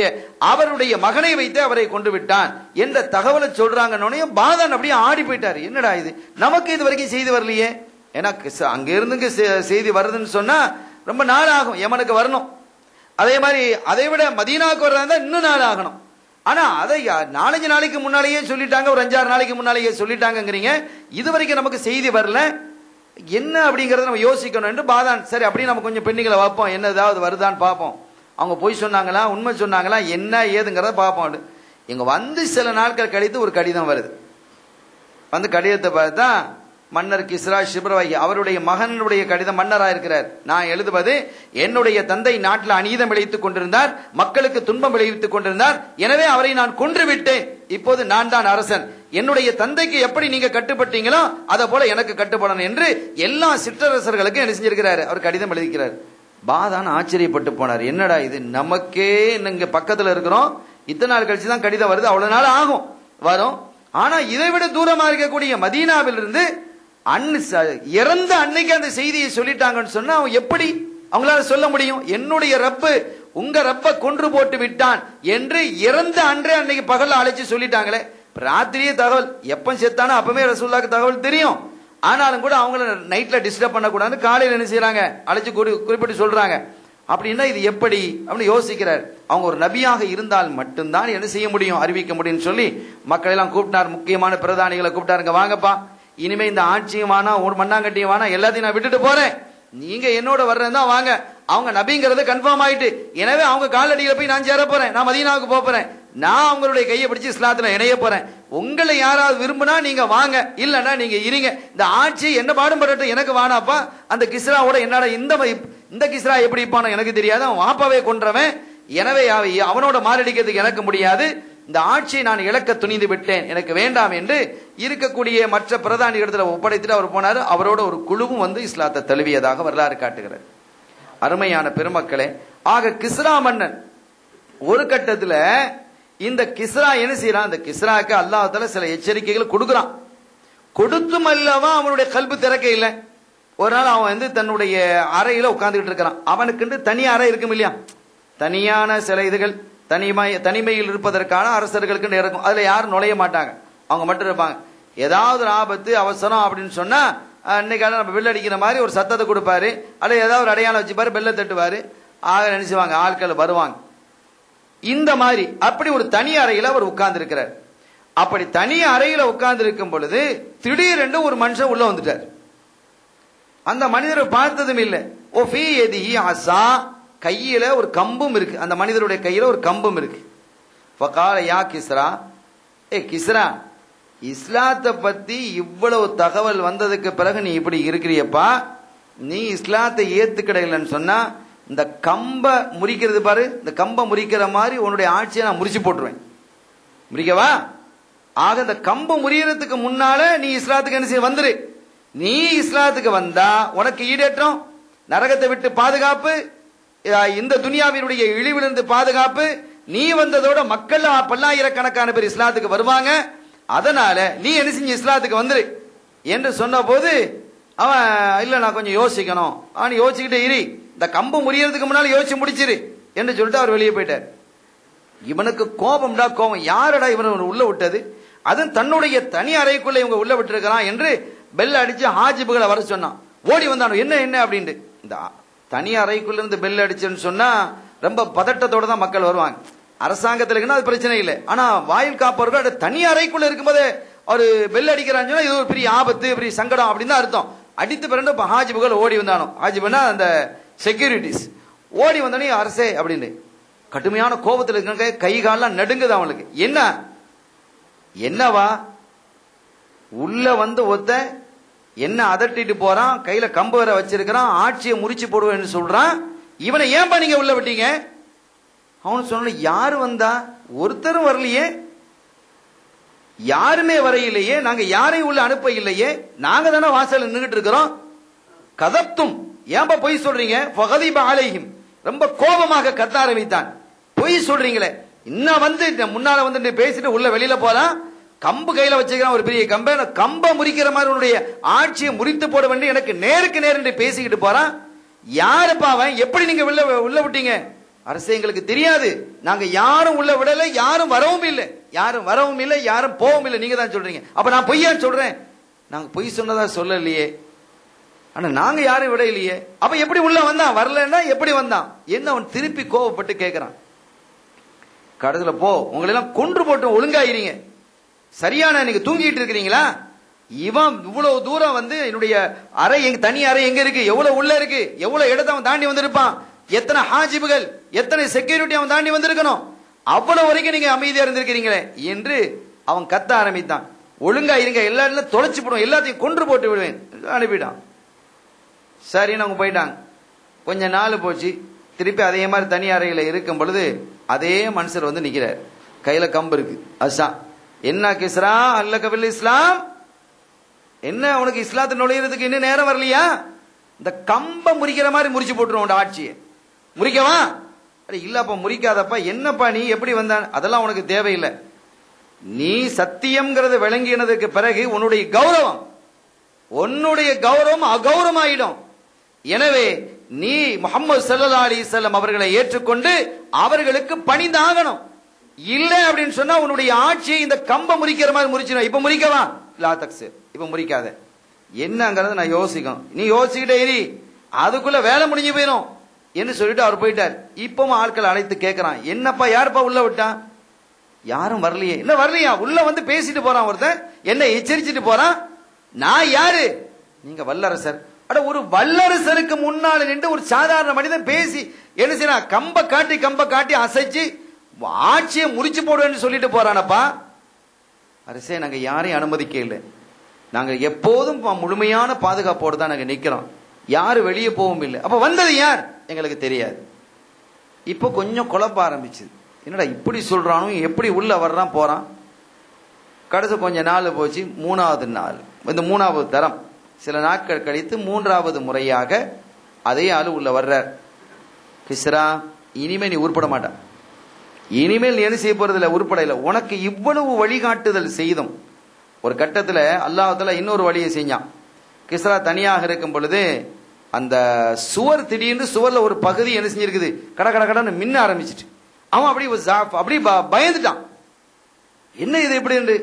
அவருடைய மகனை வைத்து அவரை கொண்டு விட்டான் என்ற தகவலை சொல்றாங்க. பாதான் அப்படியே ஆடி போயிட்டாரு. என்னடா இது, நமக்கு இது வரைக்கும் செய்தி வரலையே. ஏன்னா அங்க இருந்து செய்தி வருதுன்னு சொன்னா ரொம்ப நாள் ஆகும், யமனுக்கு வரணும். அதே மாதிரி அதை விட மதீனாவுக்கு வர்றதா இன்னும் நாள் ஆகணும். ஆனா அதை 4-5 நாளைக்கு முன்னாலேயே சொல்லிட்டாங்க, ஒரு 5-6 நாளைக்கு முன்னாலேயே சொல்லிட்டாங்கிறீங்க. இது வரைக்கும் நமக்கு செய்தி வரல, என்ன அப்படிங்கறத நம்ம யோசிக்கணும் என்று பாதான். சரி, அப்படியே நம்ம கொஞ்சம் பெண்ணுகளை வைப்போம், என்ன ஏதாவது வருதான்னு பார்ப்போம். அவங்க பொய் சொன்னாங்களா உண்மை சொன்னாங்களா என்ன ஏதுங்கிறத பார்ப்போம். இங்க வந்து சில நாட்கள் கழித்து ஒரு கடிதம் வருது. வந்து கடிதத்தை பார்த்தா மன்னர் கிஸ்ரா ஷிப்ரவை அவருடைய மகனுடைய கடிதம். மன்னராக இருக்கிறார். நான் எழுதுவது, என்னுடைய தந்தை நாட்டில் அநீதம் விளைவித்துக் கொண்டிருந்தார், மக்களுக்கு துன்பம் விளைவித்துக் கொண்டிருந்தார், எனவே அவரை நான் கொன்று விட்டேன். இப்போது நான் தான் அரசன். என்னுடைய தந்தைக்கு எப்படி நீங்க கட்டுப்பட்டீங்களோ அதை போல எனக்கு கட்டுப்படணும் என்று எல்லா சிற்றரசர்களுக்கும் என்ன செஞ்சிருக்கிறார், அவர் கடிதம் எழுதிக்கிறார். பாதான் ஆச்சரியப்பட்டு போனார். என்னடா இது, நமக்கே இங்க பக்கத்துல இருக்கிறோம், இத்தனை நாள் கழிச்சு தான் கடிதம் வருது, அவ்வளவு நாள் ஆகும் வரும். ஆனா இதை விட தூரமா இருக்கக்கூடிய மதீனாவில் இருந்து இறந்த அன்னைக்கு அந்த செய்தியை சொல்லிட்டாங்கன்னு சொன்னா எப்படி அவங்களால சொல்ல முடியும்? என்னுடைய ரப்பு உங்க ரப்ப கொன்று போட்டு விட்டான் என்று இறந்த அன்றே அன்னைக்கு பகல்ல அழைச்சு சொல்லிட்டாங்களே. ராத்திரியே தகவல், எப்ப செத்தானோ அப்பவே ரசூலுல்லாஹ்க்கு தகவல் தெரியும். ஆனாலும் கூட அவங்கள நைட்ல டிஸ்டர்ப் பண்ணக்கூடாது, காலையில என்ன செய்யறாங்க, அழைச்சு குறிப்பிட்டு சொல்றாங்க. அப்படின்னா இது எப்படி அப்படின்னு யோசிக்கிறார். அவங்க ஒரு நபியாக இருந்தால் மட்டும்தான் என்ன செய்ய முடியும், அறிவிக்க முடியும்னு சொல்லி மக்களை எல்லாம் கூப்பிட்டார். முக்கியமான பிரதானிகளை கூப்பிட்டாருங்க, வாங்கப்பா, இனிமே இந்த ஆட்சியும் வானா ஒரு மண்ணாங்கட்டியும் வானா எல்லாத்தையும் நான் விட்டுட்டு போறேன், நீங்க என்னோட வர்றதா வாங்க. அவங்க நபிங்கிறது கன்ஃபார்ம் ஆயிட்டு, எனவே அவங்க காலடியில போய் நான் சேர போறேன், நான் மதீனாவுக்கு போறேன், நான் அவங்களுடைய கையை பிடிச்சு இஸ்லாத்துல இணைய போறேன். உங்களை யாராவது விரும்பினா நீங்க வாங்க, இல்லன்னா நீங்க இருங்க. இந்த ஆட்சி என்ன பாடும் படட்டும், எனக்கு வானாப்பா. அந்த கிஸ்ராவோட என்னடா இந்த கிஸ்ரா எப்படி இருப்பானோ எனக்கு தெரியாது, அவன் வாப்பாவே கொன்றவன், எனவே அவனோட மாரடிக்கிறதுக்கு எனக்கு முடியாது, இந்த ஆட்சியை நான் இழக்க துணிந்து விட்டேன், எனக்கு வேண்டாம் என்று இருக்கக்கூடிய மற்ற பிரதானி இடத்துல ஒப்படைத்துட்டு அவர் போனாரு. அவரோட ஒரு குழுவும் வந்து இஸ்லாத்தை தழுவியதாக வரலாறு காட்டுகிறார். அருமையான பெருமக்களே, ஆக கிஸ்ரா மன்னன் ஒரு கட்டத்துல இந்த கிஸ்ரா என்ன செய்யறான், இந்த கிஸ்ராக்கு அல்லாஹ்தால சில எச்சரிக்கைகள் கொடுக்குறான். கொடுத்தும் அல்லவா அவனுடைய கல்பு திறக்க இல்லை. ஒரு நாள் அவன் வந்து தன்னுடைய அறையில உட்கார்ந்துட்டு இருக்கிறான். அவனுக்கு தனி அறை இருக்கும் இல்லையா, தனியான சில இதுகள் தனிமையில் இருப்பதற்கான அரசர்களுக்கு இருக்கும், அதுல யாரும் நுழைய மாட்டாங்க, அவங்க மட்டும் இருப்பாங்க. ஏதாவது ஒரு ஆபத்து அவசரம் அப்படின்னு சொன்னா அன்னைக்கால நம்ம பெல் அடிக்கிற மாதிரி ஒரு சத்தத்தை கொடுப்பாரு, அல்லது ஏதாவது ஒரு அடையாளம் வச்சுப்பாரு, பெல்ல தட்டுவாரு, ஆக நினைச்சுவாங்க ஆட்கள் வருவாங்க. இந்த மாதிரி அப்படி ஒரு தனி அறையில அவர் உட்கார்ந்து இருக்கிறார். அப்படி தனி அறையில உட்கார்ந்து இருக்கும் பொழுது திடீரென்று ஒரு மனுஷன் உள்ள வந்துட்டார். அந்த மனிதரை பார்த்ததும் இல்லை. ஓ ஃபீ யதிஹி அஸா, கையில ஒரு கம்பும் இருக்கு, அந்த மனிதருடைய கையில ஒரு கம்பும் இருக்கு. ஃபகால யா கிஸ்ரா, ஏ கிஸ்ரா, இஸ்லாத்தை பத்தி இவ்வளவு தகவல் வந்ததுக்கு பிறகு நீ இப்படி இருக்கிறியப்பா, நீ இஸ்லாத்தை ஏத்துக்கிடலன்னு சொன்னா இந்த கம்ப முறிக்கிறது பாரு, இந்த கம்ப முறிக்கிற மாதிரி உன்னுடைய ஆட்சியை நான் முறிச்சு போட்டுருவேன், முறிக்கவா? ஆக இந்த கம்பு முறியறதுக்கு முன்னால நீ இஸ்லாத்துக்கு என்ன செய்ய வந்துரு. நீ இஸ்லாத்துக்கு வந்தா உனக்கு ஈடேற்றம், நரகத்தை விட்டு பாதுகாப்பு, இந்த துனியாவினுடைய இழிவிலிருந்து பாதுகாப்பு, நீ வந்ததோட மக்கள் பல்லாயிரக்கணக்கான பேர் இஸ்லாத்துக்கு வருவாங்க, அதனால நீ என்ன செஞ்சு இஸ்லாத்துக்கு வந்துரு என்று சொன்ன போது அவன் இல்ல நான் கொஞ்சம் யோசிக்கணும், அவன் யோசிச்சுக்கிட்டே இரு, இந்த கம்பு முறியறதுக்கு முன்னால யோசிச்சு முடிச்சிரு என்று சொல்லிட்டு அவர் வெளியே போயிட்டார். இவனுக்கு கோபம்டா கோபம், யாரடா இவன் உள்ள விட்டது, அதுவும் தன்னுடைய தனி அறைக்குள்ள இவங்க உள்ள விட்டுருக்கிறான் என்று பெல் அடிச்சு ஹாஜிபுகளை வர சொன்னான். ஓடி வந்தானோ என்ன என்ன அப்படின்ட்டு. இந்த தனி அறைக்குள்ள இருந்து பெல் அடிச்சுன்னு சொன்னா ரொம்ப பதட்டத்தோட தான் மக்கள் வருவாங்க. அரசாங்கத்தில் இருக்குன்னா அது பிரச்சனை இல்லை, ஆனா வாயில் காப்பவர்கள் தனி அறைக்குள்ள இருக்கும்போது ஒரு பெல் அடிக்கிறான்னு சொன்னா இது ஒரு பெரிய ஆபத்து, பெரிய சங்கடம் அப்படின்னு தான் அர்த்தம். அடித்து பிறகு ஹாஜிபுகள் ஓடி வந்தானோ, ஹாஜிபுனா அந்த செக்யூரிட்டிஸ் ஓடி வந்தானே அரசே அப்படின்னு கடுமையான கோபத்தில் இருக்க, கை காலெல்லாம் நடுங்குது அவனுக்கு. என்ன என்னவா உள்ள வந்து ஒத்த என்ன அதட்டிட்டு போறான், கையில கம்பு வர வச்சிருக்கிறான், ஆட்சியை முறிச்சு போடுவேன்னு சொல்றான், இவனை ஏன்பா நீங்க உள்ள விட்டீங்க? அவனு சொன்ன யாரு வந்தா, ஒருத்தரும் வரலையே, யாருமே வரையிலேயே, நாங்க யாரையும் உள்ள அனுப்ப இல்லையே, நாங்க தானே வாசல் நின்றுட்டு இருக்கிறோம். கதப்தும், ஏன்பா பொய் சொல்றீங்க? ஃபகதிப அலைஹிம், ரொம்ப கோபமாக கத்த ஆரம்பித்தான். பொய் சொல்றீங்களே, இன்னும் வந்து முன்னால வந்து பேசிட்டு உள்ள வெளியில போறான், கம்பு கையில வச்சுக்கிறான், ஒரு பெரிய கம்ப முறிக்கிற மாதிரி உன்னுடைய ஆட்சியை முறித்து போட வேண்டிய எனக்கு நேருக்கு நேரு பேசிக்கிட்டு போறான். யாருப்பா அவன், எப்படி நீங்க உள்ள விட்டீங்க? அரசு எங்களுக்கு தெரியாது, நாங்க யாரும் உள்ள விடல, யாரும் வரவும் இல்லை, யாரும் வரவும் இல்லை, யாரும் போகவும் இல்லை, நீங்க தான் சொல்றீங்க. அப்ப நான் பொய்யான்னு சொல்றேன்? நாங்க பொய் சொன்னதா சொல்லலையே, ஆனா நாங்க யாரும் விட இல்லையே, அப்ப எப்படி உள்ள வந்தான்? வரலன்னா எப்படி வந்தான்? என்ன அவன் திருப்பி கோவப்பட்டு கேட்கிறான். கடைசில போ, உங்களை எல்லாம் கொன்று போட்டு ஒழுங்காயிருங்க, சரியான நீங்க தூங்கிட்டு இருக்கிறீங்களா? இவன் இவ்வளவு தூரம் வந்து என்னுடைய அறை, தனி அறை எங்க இருக்கு, எவ்வளவு உள்ள இருக்கு, எவ்வளவு இடத்தை அவன் தாண்டி வந்திருப்பான், எத்தனை ஹாஜிபுகள், எத்தனை செக்யூரிட்டி அவன் தாண்டி வந்திருக்கணும், அவ்வளவு வரைக்கும் நீங்க அமைதியா இருந்திருக்கிறீங்களே என்று அவன் கத்த ஆரம்பித்தான். ஒழுங்கா இருங்க, எல்லா இடத்துல தொலைச்சு போடுவோம், எல்லாத்தையும் கொன்று போட்டு விடுவேன் அனுப்பிட்டான். சரின்னு அவங்க போயிட்டாங்க. கொஞ்ச நாள் போச்சு, திருப்பி அதே மாதிரி தனி அறையில இருக்கும் பொழுது அதே மனுஷர் வந்து நிக்கிறார், கையில கம்பு இருக்கு. அசா என்ன கிஸ்ரா அல்ல கபில் இஸ்லாம், என்ன உனக்கு இஸ்லாத்து நுழையிறதுக்கு இன்னும் நேரம் வரலையா? இந்த கம்ப முறிக்கிற மாதிரி முறிச்சு போட்டுருவோம் ஆட்சியை, முறிக்கவா? அட இல்லப்பா முறிக்காதப்பா, என்னப்பா நீ எப்படி வந்தான்? அதெல்லாம் உனக்கு தேவையில்லை, நீ சத்தியம்ங்கிறத விளங்கினதுக்கு பிறகு உன்னுடைய கௌரவம் அகௌரவமாயிடும். எனவே நீ முஹம்மது ஸல்லல்லாஹு அலைஹி வஸல்லம் அவர்களை ஏற்றுக்கொண்டு அவர்களுக்கு பணிந்தாகணும். இல்ல அப்படின்னு சொன்னா உன்னுடைய ஆட்சியை இந்த கம்ப முறிக்கிற மாதிரி முறிச்சிடும். இப்ப முறிக்கவா? லா தக்ஸிர், இப்ப முறிக்காத. என்னங்கறத நான் யோசிக்கணும், நீ யோசிக்கிட்டே இரு, அதுக்குள்ள வேலை முடிஞ்சு போயிடும் என்று சொல்லிட்டு அவர் போயிட்டார். இப்பவும் ஆட்கள் அழைத்து கேட்கிறான், என்னப்பா யாருப்பா உள்ள விட்டான்? யாரும் வரலையே. என்ன வரலையா? உள்ள வந்து பேசிட்டு போறான் ஒருத்தன், என்ன எச்சரிச்சுட்டு போறான். நான் யாரு? நீங்க வல்லரசர். அட ஒரு வல்லரசருக்கு முன்னால நின்று ஒரு சாதாரண மனிதன் பேசி என்ன செய்யறான்? கம்ப காட்டி அசைச்சு ஆட்சியை முறிச்சு போடுவேன்னு சொல்லிட்டு போறானப்பா. அரசே நாங்க யாரையும் அனுமதிக்க இல்லை, நாங்க எப்போதும் முழுமையான பாதுகாப்போடு தான் நாங்க நிக்கிறோம், யாரு வெளியே போகவும் இல்லை. அப்ப வந்தது யார் எங்களுக்கு தெரியாது. இப்போ கொஞ்சம் குழப்ப ஆரம்பிச்சுது, என்னடா இப்படி சொல்றானோ, எப்படி உள்ள வர்றான் போறான். கடைசி கொஞ்ச நாள் போச்சு, மூணாவது நாள், இந்த மூணாவது தரம், சில நாட்கள் கழித்து மூன்றாவது முறையாக அதே ஆளு உள்ள வர்றார். கிஸ்ரா, இனிமேல் நீ உருப்பட மாட்டான், இனிமேல் நீ என்ன செய்ய போறதில்ல, உருப்பட இல்லை. உனக்கு இவ்வளவு வழிகாட்டுதல் செய்தும் ஒரு கட்டத்தில் அல்லாஹ் தஆலா இன்னொரு வழியை செஞ்சான். கிஸ்ரா தனியாக இருக்கும் பொழுது அந்த சுவர், திடீர்னு சுவர்ல ஒரு பகுதி என்ன செஞ்சிருக்குது, கடன்னு மின்ன ஆரம்பிச்சிட்டு அவன் அப்படி பயந்துட்டான். என்ன இது எப்படி என்று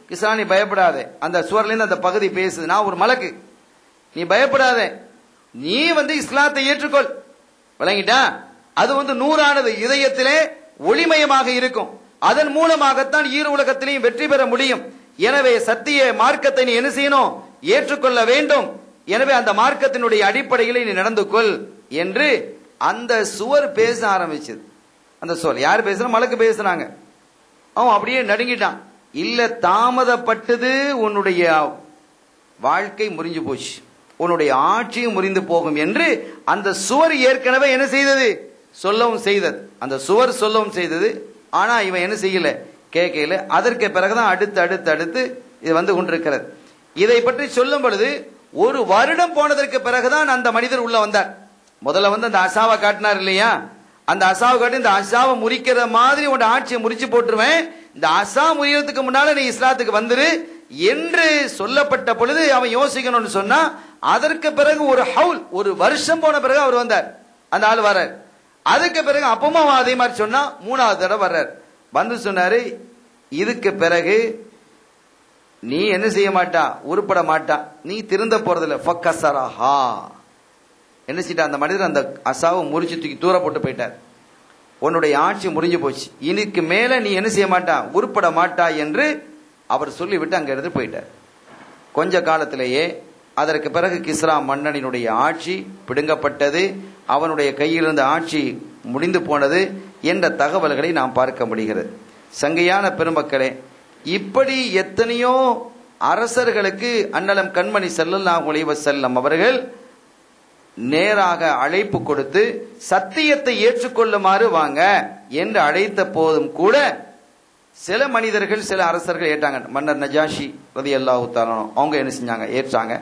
கிஸ்ரா நீ பயப்படாத, அந்த சுவர்ல இருந்து அந்த பகுதி பேசுது, நான் ஒரு மலக்கு, நீ பயப்படாத, நீ இஸ்லாத்தை ஏற்றுக்கொள். விளங்கிட்டா? அது நூறானது, இதயத்திலே ஒளிமயமாக இருக்கும். அதன் மூலமாகத்தான் ஈரு உலகத்திலையும் வெற்றி பெற முடியும். எனவே சத்திய மார்க்கத்தை நீ என்ன செய்யணும்? ஏற்றுக்கொள்ள வேண்டும். எனவே அந்த மார்க்கத்தினுடைய அடிப்படையில் நீ நடந்து கொள் என்று அந்த சுவர் பேச ஆரம்பிச்சது. அந்த சுவர் யார் பேசுற? மலக்கு பேசுறாங்க. அவன் அப்படியே நடுங்கிட்டான். இல்ல, தாமதப்பட்டது, உன்னுடைய வாழ்க்கை முறிஞ்சு போச்சு, உன்னுடைய ஆட்சியும் முறிந்து போகும் என்று அந்த சுவர் ஏற்கனவே என்ன செய்தது? சொல்லவும் செய்தது. அந்த சுவர் சொல்லவும் செய்தது. ஆனா இவன் என்ன செய்யல? கேட்கல. அதற்கு பிறகுதான் அடுத்து இது கொண்டிருக்கிறது. இதை பற்றி சொல்லும் பொழுது 1 வருடம் போனதற்கு பிறகுதான் அந்த மனிதர் உள்ள வந்தார். முதல்ல அந்த அசாவை காட்டினார் இல்லையா? அந்த அசாவை காட்டி, இந்த அசாவை முறிக்கிற மாதிரி உன் ஆட்சியை முறிச்சு போட்டுருவேன், இந்த அசா முறியறதுக்கு முன்னால நீ இஸ்லாத்துக்கு வந்துரு என்று சொல்லப்பட்ட பொழுது அவன் யோசிக்கணும்னு சொன்னா, அதற்கு பிறகு ஒரு வருஷம் போன பிறகு அவர் வந்தார். அந்த ஆள் வர்றார். அதுக்கு பிறகு அப்பமா அதே மாதிரி சொன்னா 3வது தடவை வர்றார். சொன்னாரு, இதுக்கு பிறகு நீ என்ன செய்ய மாட்டா? உருப்பட மாட்டா, நீ திருந்த போறதில்ல. ஃபக்கஸரஹா, என்ன செய்யட்டா? அந்த மனிதர் அந்த அசாவை முறிச்சு தூக்கி தூர போட்டு போயிட்டார். உன்னுடைய ஆட்சி முறிஞ்சு போச்சு, இதுக்கு மேல நீ என்ன செய்ய மாட்டா? உருப்பட மாட்டா என்று அவர் சொல்லிவிட்டு அங்க இருந்து போயிட்டார். கொஞ்ச காலத்திலேயே அதற்கு பிறகு கிஸ்ரா மன்னனினுடைய ஆட்சி பிடுங்கப்பட்டது, அவனுடைய கையில் இருந்த ஆட்சி முடிந்து போனது என்ற தகவல்களை நாம் பார்க்க முடிகிறது. சங்கையான பெருமக்களே, இப்படி எத்தனையோ அரசர்களுக்கு அன்னலம் கண்மணி ஸல்லல்லாஹு அலைஹி வஸல்லம் அவர்கள் நேராக அழைப்பு கொடுத்து சத்தியத்தை ஏற்றுக்கொள்ளுமாறு வாங்க என்று அழைத்த போதும் கூட சில மனிதர்கள், சில அரசர்கள் ஏற்றாங்க. மன்னர் நஜாஷி ரலியல்லாஹு தஆலா அவங்க என்ன செஞ்சாங்க? ஏற்றாங்க.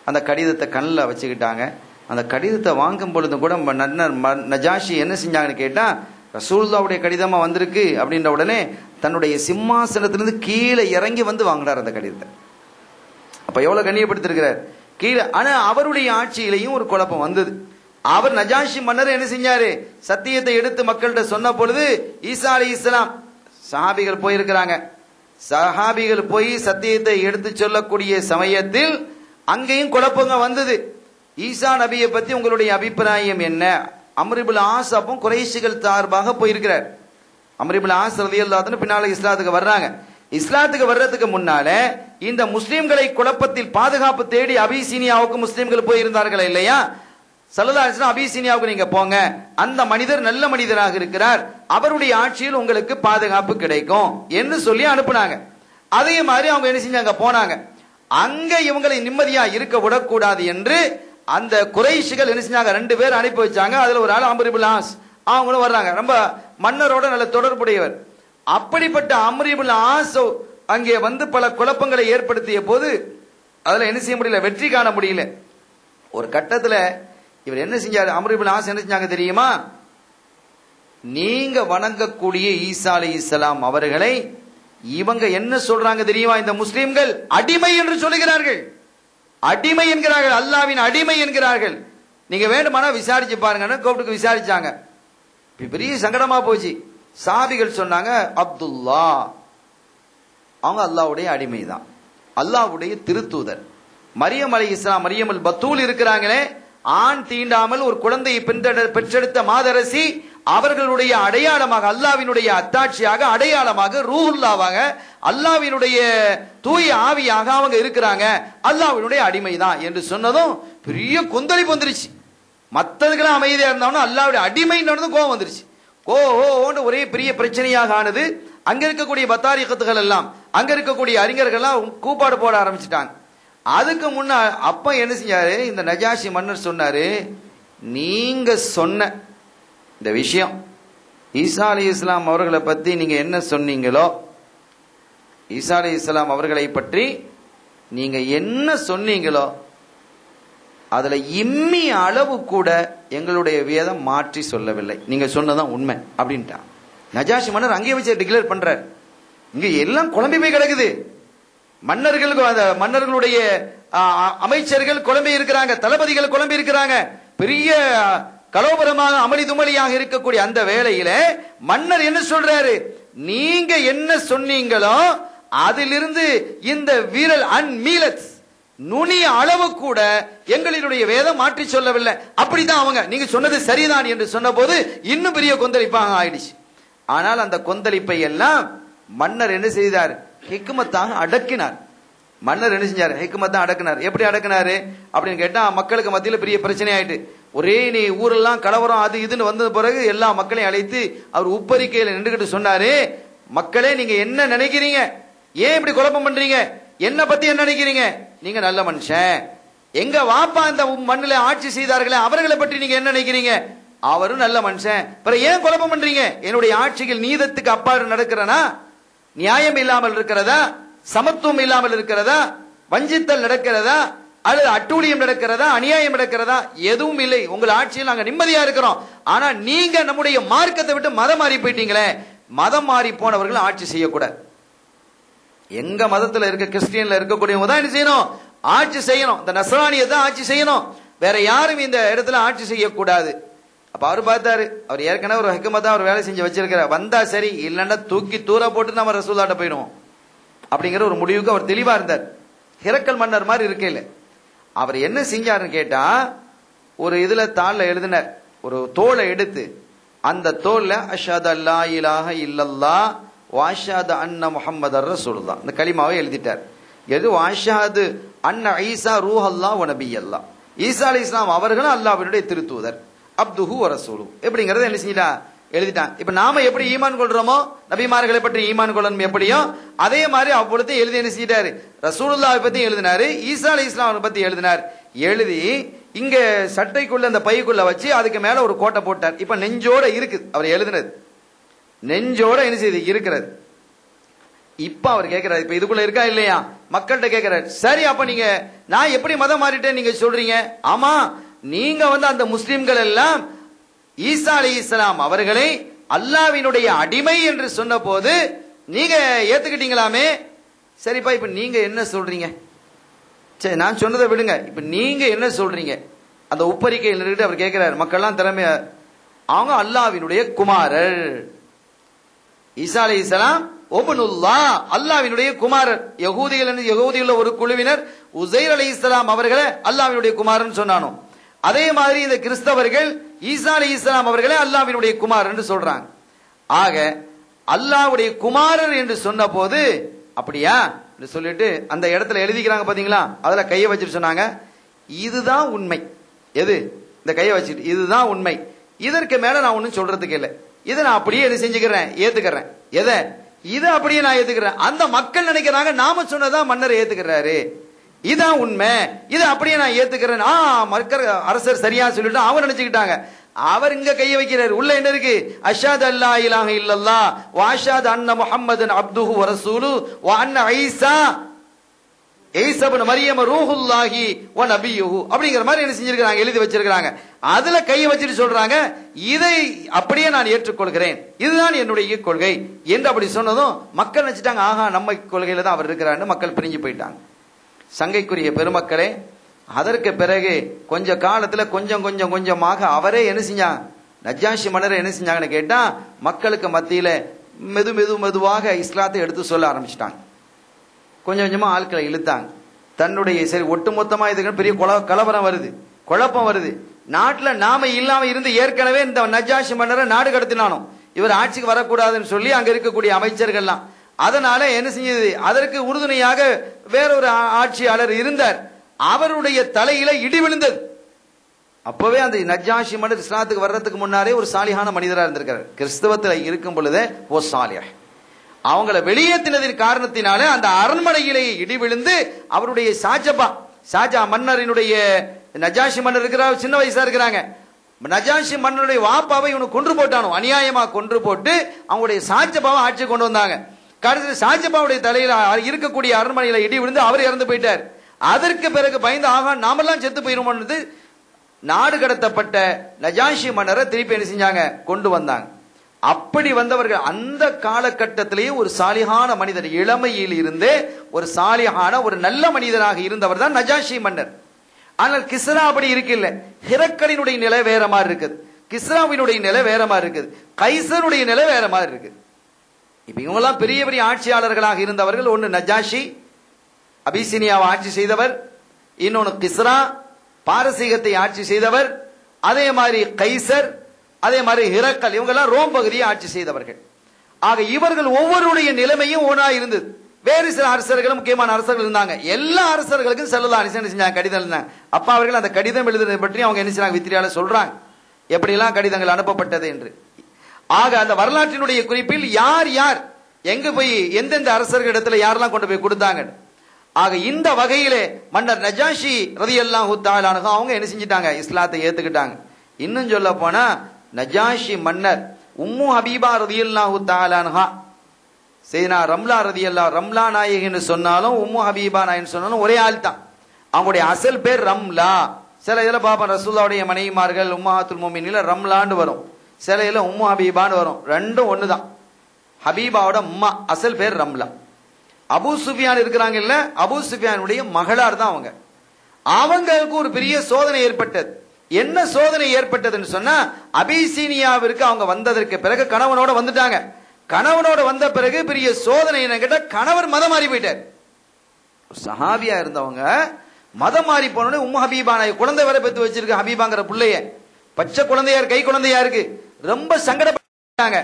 அந்த கடிதத்தை கண்ணில் வச்சுக்கிட்டாங்க. அந்த கடிதத்தை வாங்கும் பொழுது கூட மன்னர் நஜாஷி என்ன செஞ்சாங்கன்னு கேட்டா, ரசூலுல்லாஹ்வுடைய கடிதமா வந்திருக்கு அப்படின்ற உடனே தன்னுடைய சிம்மாசனத்திலிருந்து கீழே இறங்கி வாங்கினார் அந்த கடிதத்தை. அப்ப எவ்வளவு கண்ணியப்படுத்திருக்கிறார் கீழே. ஆனா அவருடைய ஆட்சியிலையும் ஒரு குழப்பம் வந்தது. அவர் நஜாஷி மன்னர் என்ன செஞ்சாரு? சத்தியத்தை எடுத்து மக்கள்கிட்ட சொன்ன பொழுது ஈசா அலைஹிஸ்ஸலாம் சஹாபிகள் போயிருக்கிறாங்க. சஹாபிகள் போய் சத்தியத்தை எடுத்து சொல்லக்கூடிய சமயத்தில் அங்கேயும் குழப்பங்க வந்தது. ஈசா நபியை பத்தி உங்களுடைய அபிப்பிராயம் என்ன? அம்ர் இப்னு ஆஸ் அப்போ குறைஷிகள் சார்பாக போயிருக்கிறார். அம்ர் இப்னு ஆஸ் ரலியல்லாஹு அன்ஹு பின்னால இஸ்லாத்துக்கு வர்றாங்க. இஸ்லாத்துக்கு வர்றதுக்கு முன்னால இந்த முஸ்லிம்களை குழப்பத்தில் பாதுகாப்பு தேடி அபிசீனியாவுக்கு முஸ்லிம்கள் போயிருந்தார்கள் இல்லையா? ஸல்லல்லாஹு அலைஹி வஸல்லம் அபிசீனியாவுக்கு நீங்க போங்க, அந்த மனிதர் நல்ல மனிதராக இருக்கிறார், அவருடைய ஆட்சியில் உங்களுக்கு பாதுகாப்பு கிடைக்கும் என்று சொல்லி அனுப்புனாங்க. அதே மாதிரி அவங்க என்ன செஞ்சாங்க? போனாங்க. அங்க இவங்களை நிம்மதியா இருக்க விடக்கூடாது என்று அந்த குறைஷிகள் என்ன செஞ்சாங்க? 2 பேர் அனுப்பி வச்சாங்க. அதுல ஒரு ஆள் அம்ர் இப்னு ஆஸ், அவங்களும் வர்றாங்க. ரொம்ப மன்னரோட நல்ல தொடர்புடையவர். அப்படிப்பட்ட அம்ர் இப்னு ஆஸ் அங்கே பல குழப்பங்களை ஏற்படுத்திய போது அதுல என்ன செய்ய முடியல? வெற்றி காண முடியல. ஒரு கட்டத்துல இவர் என்ன செஞ்சாரு? அம்ர் இப்னு ஆஸ் என்ன செஞ்சாங்க தெரியுமா? நீங்க வணங்கக்கூடிய ஈசா அலைஹிஸ்ஸலாம் அவர்களை இவங்க என்ன சொல்றாங்க தெரியுமா? இந்த முஸ்லிம்கள் அடிமை என்று சொல்லுகிறார்கள், அடிமை என்கிறார்கள், அல்லாவின் அடிமை என்கிறார்கள். நீங்க வேண்டுமானா விசாரிச்சு பாருங்க. கூப்பிட்டு விசாரிச்சாங்க. பெரிய சங்கடமா போச்சு. சாபிகள் சொன்னாங்க, அப்துல்லா அவங்க அல்லாஹ்வுடைய அடிமை தான், அல்லாஹ்வுடைய திருத்தூதர். மரியம் அலைஹிஸ்ஸலாம், மரியமுல் பத்தூல் இருக்கிறாங்களே, ஆண் தீண்டாமல் ஒரு குழந்தையை பெற்றெடுத்த மாதரசி, அவர்களுடைய அடையாளமாக, அல்லாஹ்வினுடைய அத்தாட்சியாக, அடையாளமாக, ரூஹுல்லாவாக, அல்லாஹ்வினுடைய தூய ஆவியாக அவங்க இருக்கிறாங்க, அல்லாஹ்வினுடைய அடிமை தான் என்று சொன்னதும் பெரிய கொந்தளிப்பு வந்துருச்சு. மற்றதுக்கெல்லாம் அமைதியா இருந்தாலும் அல்லாஹ்வுடைய அடிமைன்னு கோபம் வந்துருச்சு. ஒரே பெரிய பிரச்சனையாக ஆனது. அங்க இருக்கக்கூடிய பத்தாரிகத்துகள் எல்லாம், அங்க இருக்கக்கூடிய அறிஞர்கள் எல்லாம் கூப்பாடு போட ஆரம்பிச்சுட்டாங்க. அதுக்கு முன்ன அப்ப என்ன செஞ்சாரு? இந்த நஜாஷி மன்னர் சொன்னாரு, நீங்க சொன்ன இந்த விஷயம், ஈசா அலைஹிஸ்ஸலாம் அவர்களை பத்தி நீங்க என்ன சொன்னீங்களோ, ஈசா அலைஹிஸ்ஸலாம் அவர்களை பற்றி நீங்க என்ன சொன்னீங்களோ அதுல இம்மி அளவு கூட எங்களுடைய வேதம் மாற்றி சொல்லவில்லை, நீங்க சொன்னதான் உண்மை அப்படின்ட்டான். நஜாஷி மன்னர் அங்கே வச்சு டிக்ளேர் பண்றார். இங்க எல்லாம் குழம்பி போய் கிடக்குது. மன்னர்களுடைய அமைச்சர்கள் குழம்பி இருக்கிறாங்க, தளபதிகள் குழம்பி இருக்கிறாங்க. பெரிய கலோபரமாக அமளி துமளியாக இருக்கக்கூடிய அந்த வேளையில மன்னர் என்ன சொல்றாரு? நீங்க என்ன சொன்னீங்களோ அதிலிருந்து இந்த வீரல் அன்மீலத் நுனிய அளவு கூட எங்களினுடைய வேதம் மாற்றி சொல்லவில்லை. அப்படிதான் அவங்க நீங்க சொன்னது சரிதான் என்று சொன்ன போது இன்னும் பெரிய கொந்தளிப்பாக ஆயிடுச்சு. ஆனால் அந்த கொந்தளிப்பை எல்லாம் மன்னர் என்ன செய்தார்? ஹிக்மத்தாக அடக்கினார். மன்னர் என்ன செஞ்சார்? ஹிக்மத்தான் அடக்கினார். எப்படி அடக்கினாரு அப்படின்னு கேட்டா, மக்களுக்கு மத்தியில பெரிய பிரச்சனை ஆயிட்டு, ஒரே நீ ஊரெல்லாம் கலவரம் அது இதுன்னு வந்த பிறகு எல்லா மக்களையும் அழைத்து அவர் உப்பரிக்கையில நின்றுகிட்டு சொன்னாரு, மக்களே நீங்க என்ன நினைக்கிறீங்க? ஏன் இப்படி குழப்பம் பண்றீங்க? என்ன பத்தி என்ன நினைக்கிறீங்க? நீங்க நல்ல மனுஷன், எங்க வாப்பா இந்த மண்ணில ஆட்சி செய்தார்களே அவர்களை பற்றி நீங்க என்ன நினைக்கிறீங்க? அவரும் நல்ல மனுஷன், பிறகு ஏன் குழப்பம் பண்றீங்க? என்னுடைய ஆட்சியில் நீதத்துக்கு அப்பாறு நடக்கிறனா? நியாயம் இல்லாமல் இருக்கிறதா? சமத்துவம் இல்லாமல் இருக்கிறதா? வஞ்சித்தல் நடக்கிறதா? அல்லது அட்டூழியம் நடக்கிறதா? அநியாயம் நடக்கிறதா? எதுவும் இல்லை. உங்கள் ஆட்சியில் நாங்க நிம்மதியா இருக்கிறோம். ஆனா நீங்க நம்முடைய மார்க்கத்தை விட்டு மதம் மாறி போயிட்டீங்களே, மதம் மாறி போனவர்கள் ஆட்சி செய்யக்கூடாது. எங்க மதத்துல இருக்க கிறிஸ்டியன்ல இருக்கக்கூடியவங்க தான் என்ன செய்யணும்? ஆட்சி செய்யணும். இந்த நஸ்ரானியை தான் ஆட்சி செய்யணும். வேற யாரும் இந்த இடத்துல ஆட்சி செய்யக்கூடாது. அப்ப அவர் பார்த்தாரு, அவர் ஏற்கனவே ஒரு ஹிக்மத்தா அவர் வேலை செஞ்சு வச்சிருக்கிறார். வந்தா சரி, இல்லைன்னா தூக்கி தூர போட்டு நம்ம ரசூலுல்லாஹ்ட்ட போயிடுவோம் அப்படிங்கிற ஒரு முடிவுக்கு அவர் தெளிவா இருந்தார். ஹிரக்கல் மன்னர் மாதிரி இருக்கையில அவர் என்ன செஞ்சாருன்னு கேட்டா, ஒரு இதுல தாள்ல எழுதினார், ஒரு தோலை எடுத்து அந்த தோல்ல அஷ்ஹது அல்லா இலாஹ இல்லல்லாஹ் வாஷஹது அன்ன முஹம்மதர் ரசூலுல்லாஹ் இந்த கலிமாவை எழுதிட்டார். எது? வாஷஹது அன்ன ஈசா ரூஹல்லாஹ் வ நபியல்லாஹ், ஈசா அலைஹிஸ்ஸலாம் அவர்களும் அல்லாஹ்வினுடைய திருத்தூதர், அப்துஹு வ ரசூலுஹு எப்படிங்கறத என்ன செஞ்சிட்டா? எழுதிட்டான். இப்ப நாம எப்படி ஈமான் கொள்றோமோ, நபிமார்களை பற்றி ஈமான் கொள்ளணும் எப்படியோ, அதே மாதிரி அவ்வளவு எழுதி என்ன செஞ்சிட்டாரு? ரசூலுல்லாஹை பத்தி எழுதினாரு, ஈசா அலைஹிஸ்ஸலாம் பத்தி எழுதினார். எழுதி இங்க சட்டைக்குள்ள அந்த பைக்குள்ள வச்சு அதுக்கு மேல ஒரு கோட்டை போட்டார். இப்ப நெஞ்சோட இருக்குது அவர் எழுதினது, நெஞ்சோட என்ன செய்து இருக்கிறது. இப்ப அவர் கேட்கிறார், இப்ப இதுக்குள்ள இருக்கா இல்லையா? மக்கள்கிட்ட கேட்கிறார், சரி அப்ப நீங்க நான் எப்படி மதம் மாறிட்டேன் நீங்க சொல்றீங்க? ஆமா, நீங்க அந்த முஸ்லிம்கள் எல்லாம் ஈசா அலைஹிஸ்ஸலாம் அவர்களை அல்லாஹ்வினுடைய அடிமை என்று சொன்ன போது நீங்க ஏத்துக்கிட்டீங்களாமே. சரிப்பா, இப்ப நீங்க என்ன சொல்றீங்க? சரி, நான் சொன்னதை விடுங்க, இப்ப நீங்க என்ன சொல்றீங்க? அந்த உப்பரிக்கையில் நின்றுட்டு அவர் கேட்கிறார். மக்கள்லாம் திறமைய, அவங்க அல்லாஹ்வினுடைய குமாரர், ஈசா அலைஹிஸ்ஸலாம் ஒபனுல்லாஹ் அல்லாஹ்வினுடைய குமாரர். யகூதிகள் ஒரு குழுவினர் உஸைர் அலைஹிஸ்ஸலாம் அவர்களை அல்லாஹ்வினுடைய குமாரன் சொன்னானோ, அதே மாதிரி இந்த கிறிஸ்தவர்கள் ஈசா அலைஹிஸ்ஸலாம் அவர்களே அல்லாஹ்வினுடைய குமாரர் என்று சொல்றாங்க. ஆக அல்லாஹ்வுடைய குமாரர் என்று சொன்ன போது அப்படியா என்று சொல்லிட்டு அந்த இடத்துல எழுதிக்கிறாங்க பாத்தீங்களா, அதுல கையை வச்சுட்டு சொன்னாங்க, இதுதான் உண்மை. எது? இந்த கையை வச்சுட்டு இதுதான் உண்மை, இதற்கு மேல நான் ஒன்னும் சொல்றதுக்கு இல்லை, இதை நான் அப்படியே எது செஞ்சுக்கிறேன், ஏத்துக்கிறேன். எதை? இதை அப்படியே நான் ஏத்துக்கிறேன். அந்த மக்கள் நினைக்கிறாங்க நாம சொன்னதான் மன்னர் ஏத்துக்கிறாரு, இதான் உண்மை, இது அப்படியே நான் ஏத்துக்கிறேன். மக்கள் அரசர் சரியா சொல்லிட்டு அவர் நினைச்சுக்கிட்டாங்க. அவர் இங்க கையை வைக்கிறார். உள்ள என்ன இருக்கு? அஷ்ஹது அல்லா இலாஹ இல்லல்லாஹ் வ அஷ்ஹது அன்ன முஹம்மதன் அப்துஹு வ ரசூலுஹு வ அன்ன ஈசா இப்னு மரியம் ரூஹுல்லாஹி வ நபியுஹு அப்படிங்கிற மாதிரி என்ன செஞ்சிருக்காங்க? எழுதி வச்சிருக்காங்க. அதுல கையை வச்சுட்டு சொல்றாங்க, இதை அப்படியே நான் ஏற்றுக்கொள்கிறேன், இதுதான் என்னுடைய கொள்கை என்று அப்படி சொன்னதும் மக்கள் நினைச்சிட்டாங்க, ஆஹா நம்ம கொள்கையில தான் அவர் இருக்கிறான்னு மக்கள் பிரிஞ்சு போயிட்டாங்க. சங்கைக்குரிய பெருமக்களே, அதற்கு பிறகு கொஞ்ச காலத்துல கொஞ்சம் கொஞ்சம் கொஞ்சமாக அவரே என்ன செஞ்சாங்க? நஜ்ஜாஷி மன்னர் என்ன செஞ்சாங்கன்னு கேட்டா, மக்களுக்கு மத்தியில மெதுவாக இஸ்லாத்தை எடுத்து சொல்ல ஆரம்பிச்சிட்டாங்க. கொஞ்சம் கொஞ்சமா ஆட்களை இழுத்தாங்க. தன்னுடைய சரி ஒட்டுமொத்தமா இதுக்கு பெரிய கலவரம் வருது, குழப்பம் வருது. நாட்டுல நாம இல்லாம இருந்து ஏற்கனவே இந்த நஜ்ஜாஷி மன்னரை நாடு கடத்தினானோ, இவர் ஆட்சிக்கு வரக்கூடாதுன்னு சொல்லி அங்க இருக்கக்கூடிய அமைச்சர்கள்லாம், அதனால என்ன செஞ்சது? அதற்கு உறுதுணையாக வேறொரு ஆட்சியாளர் இருந்தார், அவருடைய தலையில இடி விழுந்தது. அப்பவே அந்த நஜ்ஜாஷி மன்னர் இஸ்லாத்துக்கு வர்றதுக்கு முன்னாலே ஒரு சாலிஹான மனிதரா இருந்திருக்காரு. கிறிஸ்தவத்துல இருக்கும் பொழுதே ஓ சாலிஹ், அவங்கள வெளியேற்றினதின் காரணத்தினால அந்த அரண்மனையிலே இடி விழுந்து அவருடைய ஷாஜா மன்னரினுடைய நஜ்ஜாஷி மன்னர் இருக்கிறார், சின்ன வயசா இருக்கிறாங்க. நஜ்ஜாஷி மன்னருடைய வாப்பாவை இவனு கொன்று போட்டானோ, அநியாயமா கொன்று போட்டு அவங்களுடைய ஷாஜபாவை ஆட்சி கொண்டு வந்தாங்க. கடைசி ஷாஜபாவுடைய தலையில இருக்கக்கூடிய அரண்மனையில இடி விழுந்து அவர் இறந்து போயிட்டார். அதற்கு பிறகு பயந்து ஆகா நாமெல்லாம் செத்து போயிருமோன்னு நாடு கடத்தப்பட்ட நஜ்ஜாஷி மன்னரை திருப்பி என்ன செஞ்சாங்க? கொண்டு வந்தாங்க. அப்படி வந்தவர்கள் அந்த காலகட்டத்திலேயே ஒரு சாலிஹான மனிதர், இளமையில் இருந்தே ஒரு சாலிஹான ஒரு நல்ல மனிதராக இருந்தவர் தான் நஜ்ஜாஷி மன்னர். ஆனால் கிஸ்ரா அப்படி இருக்கில்ல. ஹிரக்கலினுடைய நிலை வேற மாதிரி இருக்குது, கிஸ்ராவினுடைய நிலை வேற மாதிரி இருக்குது, கைசருடைய நிலை வேற மாதிரி இருக்குது. இப்ப இவங்கெல்லாம் பெரிய பெரிய ஆட்சியாளர்களாக இருந்தவர்கள். ஒன்னு நஜாஷி, அபிசீனியாவை ஆட்சி செய்தவர். இன்னொன்னு கிஸ்ரா, பாரசீகத்தை ஆட்சி செய்தவர். அதே மாதிரி கைசர், அதே மாதிரி ஹிரக்கல், இவங்கெல்லாம் ரோம் பகுதியை ஆட்சி செய்தவர்கள். ஆக இவர்கள் ஒவ்வொருடைய நிலைமையும் ஒன்றா இருந்தது. வேறு சில அரசர்களும் முக்கியமான அரசர்கள் இருந்தாங்க. எல்லா அரசர்களுக்கும் ஸல்லல்லாஹு அலைஹி வஸல்லம் செஞ்சாங்க, கடிதம் எழுதினாங்க. அப்ப அவர்கள் அந்த கடிதம் எழுதுறதை பற்றி அவங்க என்ன செய்றாங்க, வித்திரியால சொல்றாங்க எப்படியெல்லாம் கடிதங்கள் அனுப்பப்பட்டது என்று. ஆக அந்த வரலாற்றினுடைய குறிப்பில் யார் யார் எங்க போய் எந்தெந்த அரசர்கள் இடத்துல யாரெல்லாம் கொண்டு போய் கொடுத்தாங்க. ஆக இந்த வகையிலே மன்னர் நஜாஷி ரலியல்லாஹு தஆலா அன்ஹு அவங்க என்ன செஞ்சிட்டாங்க, இஸ்லாத்தை ஏத்துக்கிட்டாங்க. இன்னும் சொல்ல போனா நஜாஷி மன்னர் உம்மு ஹபீபா ரலியல்லாஹு தஆலா அன்ஹா, செய்னா ரம்லா ரலியல்லாஹு, ரம்லா நாயகின்னு சொன்னாலும் உம்மு ஹபீபா நாயகின்னு சொன்னாலும் ஒரே ஆள் தான். அவங்களுடைய அசல் பேர் ரம்லா. சில இதுல பாப்பா ரசூலுல்லாஹுடைய மனைவிமார்கள் உம்மஹாத்துல் முஃமினீன்ல ரம்லான்னு வரும், சில இதுல உம்மு ஹபீபான்னு வரும். ரெண்டும் ஒண்ணுதான். ஹபீபாவோட அம்மா அசல் பேர் ரம்லா. அபூ சுஃபியான் இருக்கிறாங்க இல்ல, அபூ சுஃபியானுடைய மகளார் தான் அவங்க. அவங்களுக்கு ஒரு பெரிய சோதனை ஏற்பட்டது. என்ன சோதனை ஏற்பட்டதுன்னு சொன்னா, அபிசீனியாவிற்கு அவங்க வந்ததற்கு பிறகு கணவனோட வந்துட்டாங்க. கணவனோட வந்த பிறகு பெரிய சோதனை என்ன கேட்டா, கணவர் மதம் மாறி போயிட்டார். சஹாபியா இருந்தவங்க மதம் மாறி போனோட உம்மு ஹபீபா நாய் குழந்தை வரை பெற்று வச்சிருக்கு. ஹபீபாங்கிற பிள்ளைய பச்சை குழந்தையா இருக்கு, கை குழந்தையா இருக்கு. ரொம்ப சங்கடப்பட்டாங்க.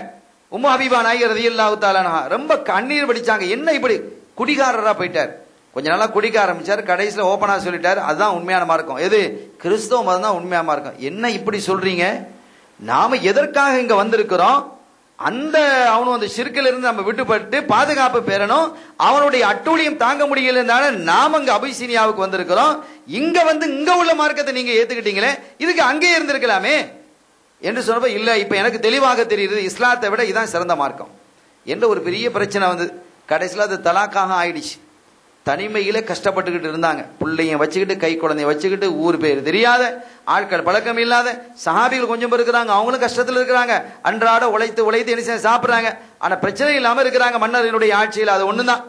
உம்மு ஹபீபா நாயகி ரலியல்லாஹு தஆலா அன்ஹா ரொம்ப கண்ணீர் வடிச்சாங்க. என்ன இப்படி குடிகாரரா போயிட்டார். கொஞ்ச நாளா குடிக்க ஆரம்பிச்சார். கடைசியில ஓபனா சொல்லிட்டாரு, அதுதான் உண்மையான மார்க்கம், எது கிறிஸ்தவ மதம் தான் உண்மையான மார்க்கம். என்ன இப்படி சொல்றீங்க, நாம எதற்காக இங்க வந்திருக்கிறோம், அந்த அவனும் அந்த ஷிர்கில் இருந்து நம்ம விட்டுப்பட்டு பாதுகாப்பு பெறணும், அவனுடைய அட்டூழியம் தாங்க முடியலனால நாம இங்க அபிசீனியாவுக்கு வந்திருக்கிறோம். இங்க வந்து இங்க உள்ள மார்க்கத்தை நீங்க ஏத்துக்கிட்டீங்களே, இதுக்கு அங்கே இருந்திருக்கலாமே என்று சொன்னப்ப, இல்ல இப்ப எனக்கு தெளிவாக தெரியுது, இஸ்லாத்தை விட இதான் சிறந்த மார்க்கம் என்ற ஒரு பெரிய பிரச்சனை வந்து கடைசியில் அது தலாக்காக ஆயிடுச்சு. தனிமையில கஷ்டப்பட்டுக்கிட்டு இருந்தாங்க. பிள்ளைய வச்சுக்கிட்டு, கை குழந்தைய வச்சுக்கிட்டு, ஊர் பேர் தெரியாத ஆட்கள், பழக்கம் இல்லாத சஹாபிகள் கொஞ்சம் பேர் இருக்கிறாங்க. அவங்களும் கஷ்டத்தில் இருக்கிறாங்க. அன்றாட உழைத்து உழைத்து என்ன செய்ய சாப்பிடுறாங்க. ஆனா பிரச்சனை இல்லாம இருக்கிறாங்க. மன்னரினுடைய ஆட்சியில் அது ஒண்ணுதான்.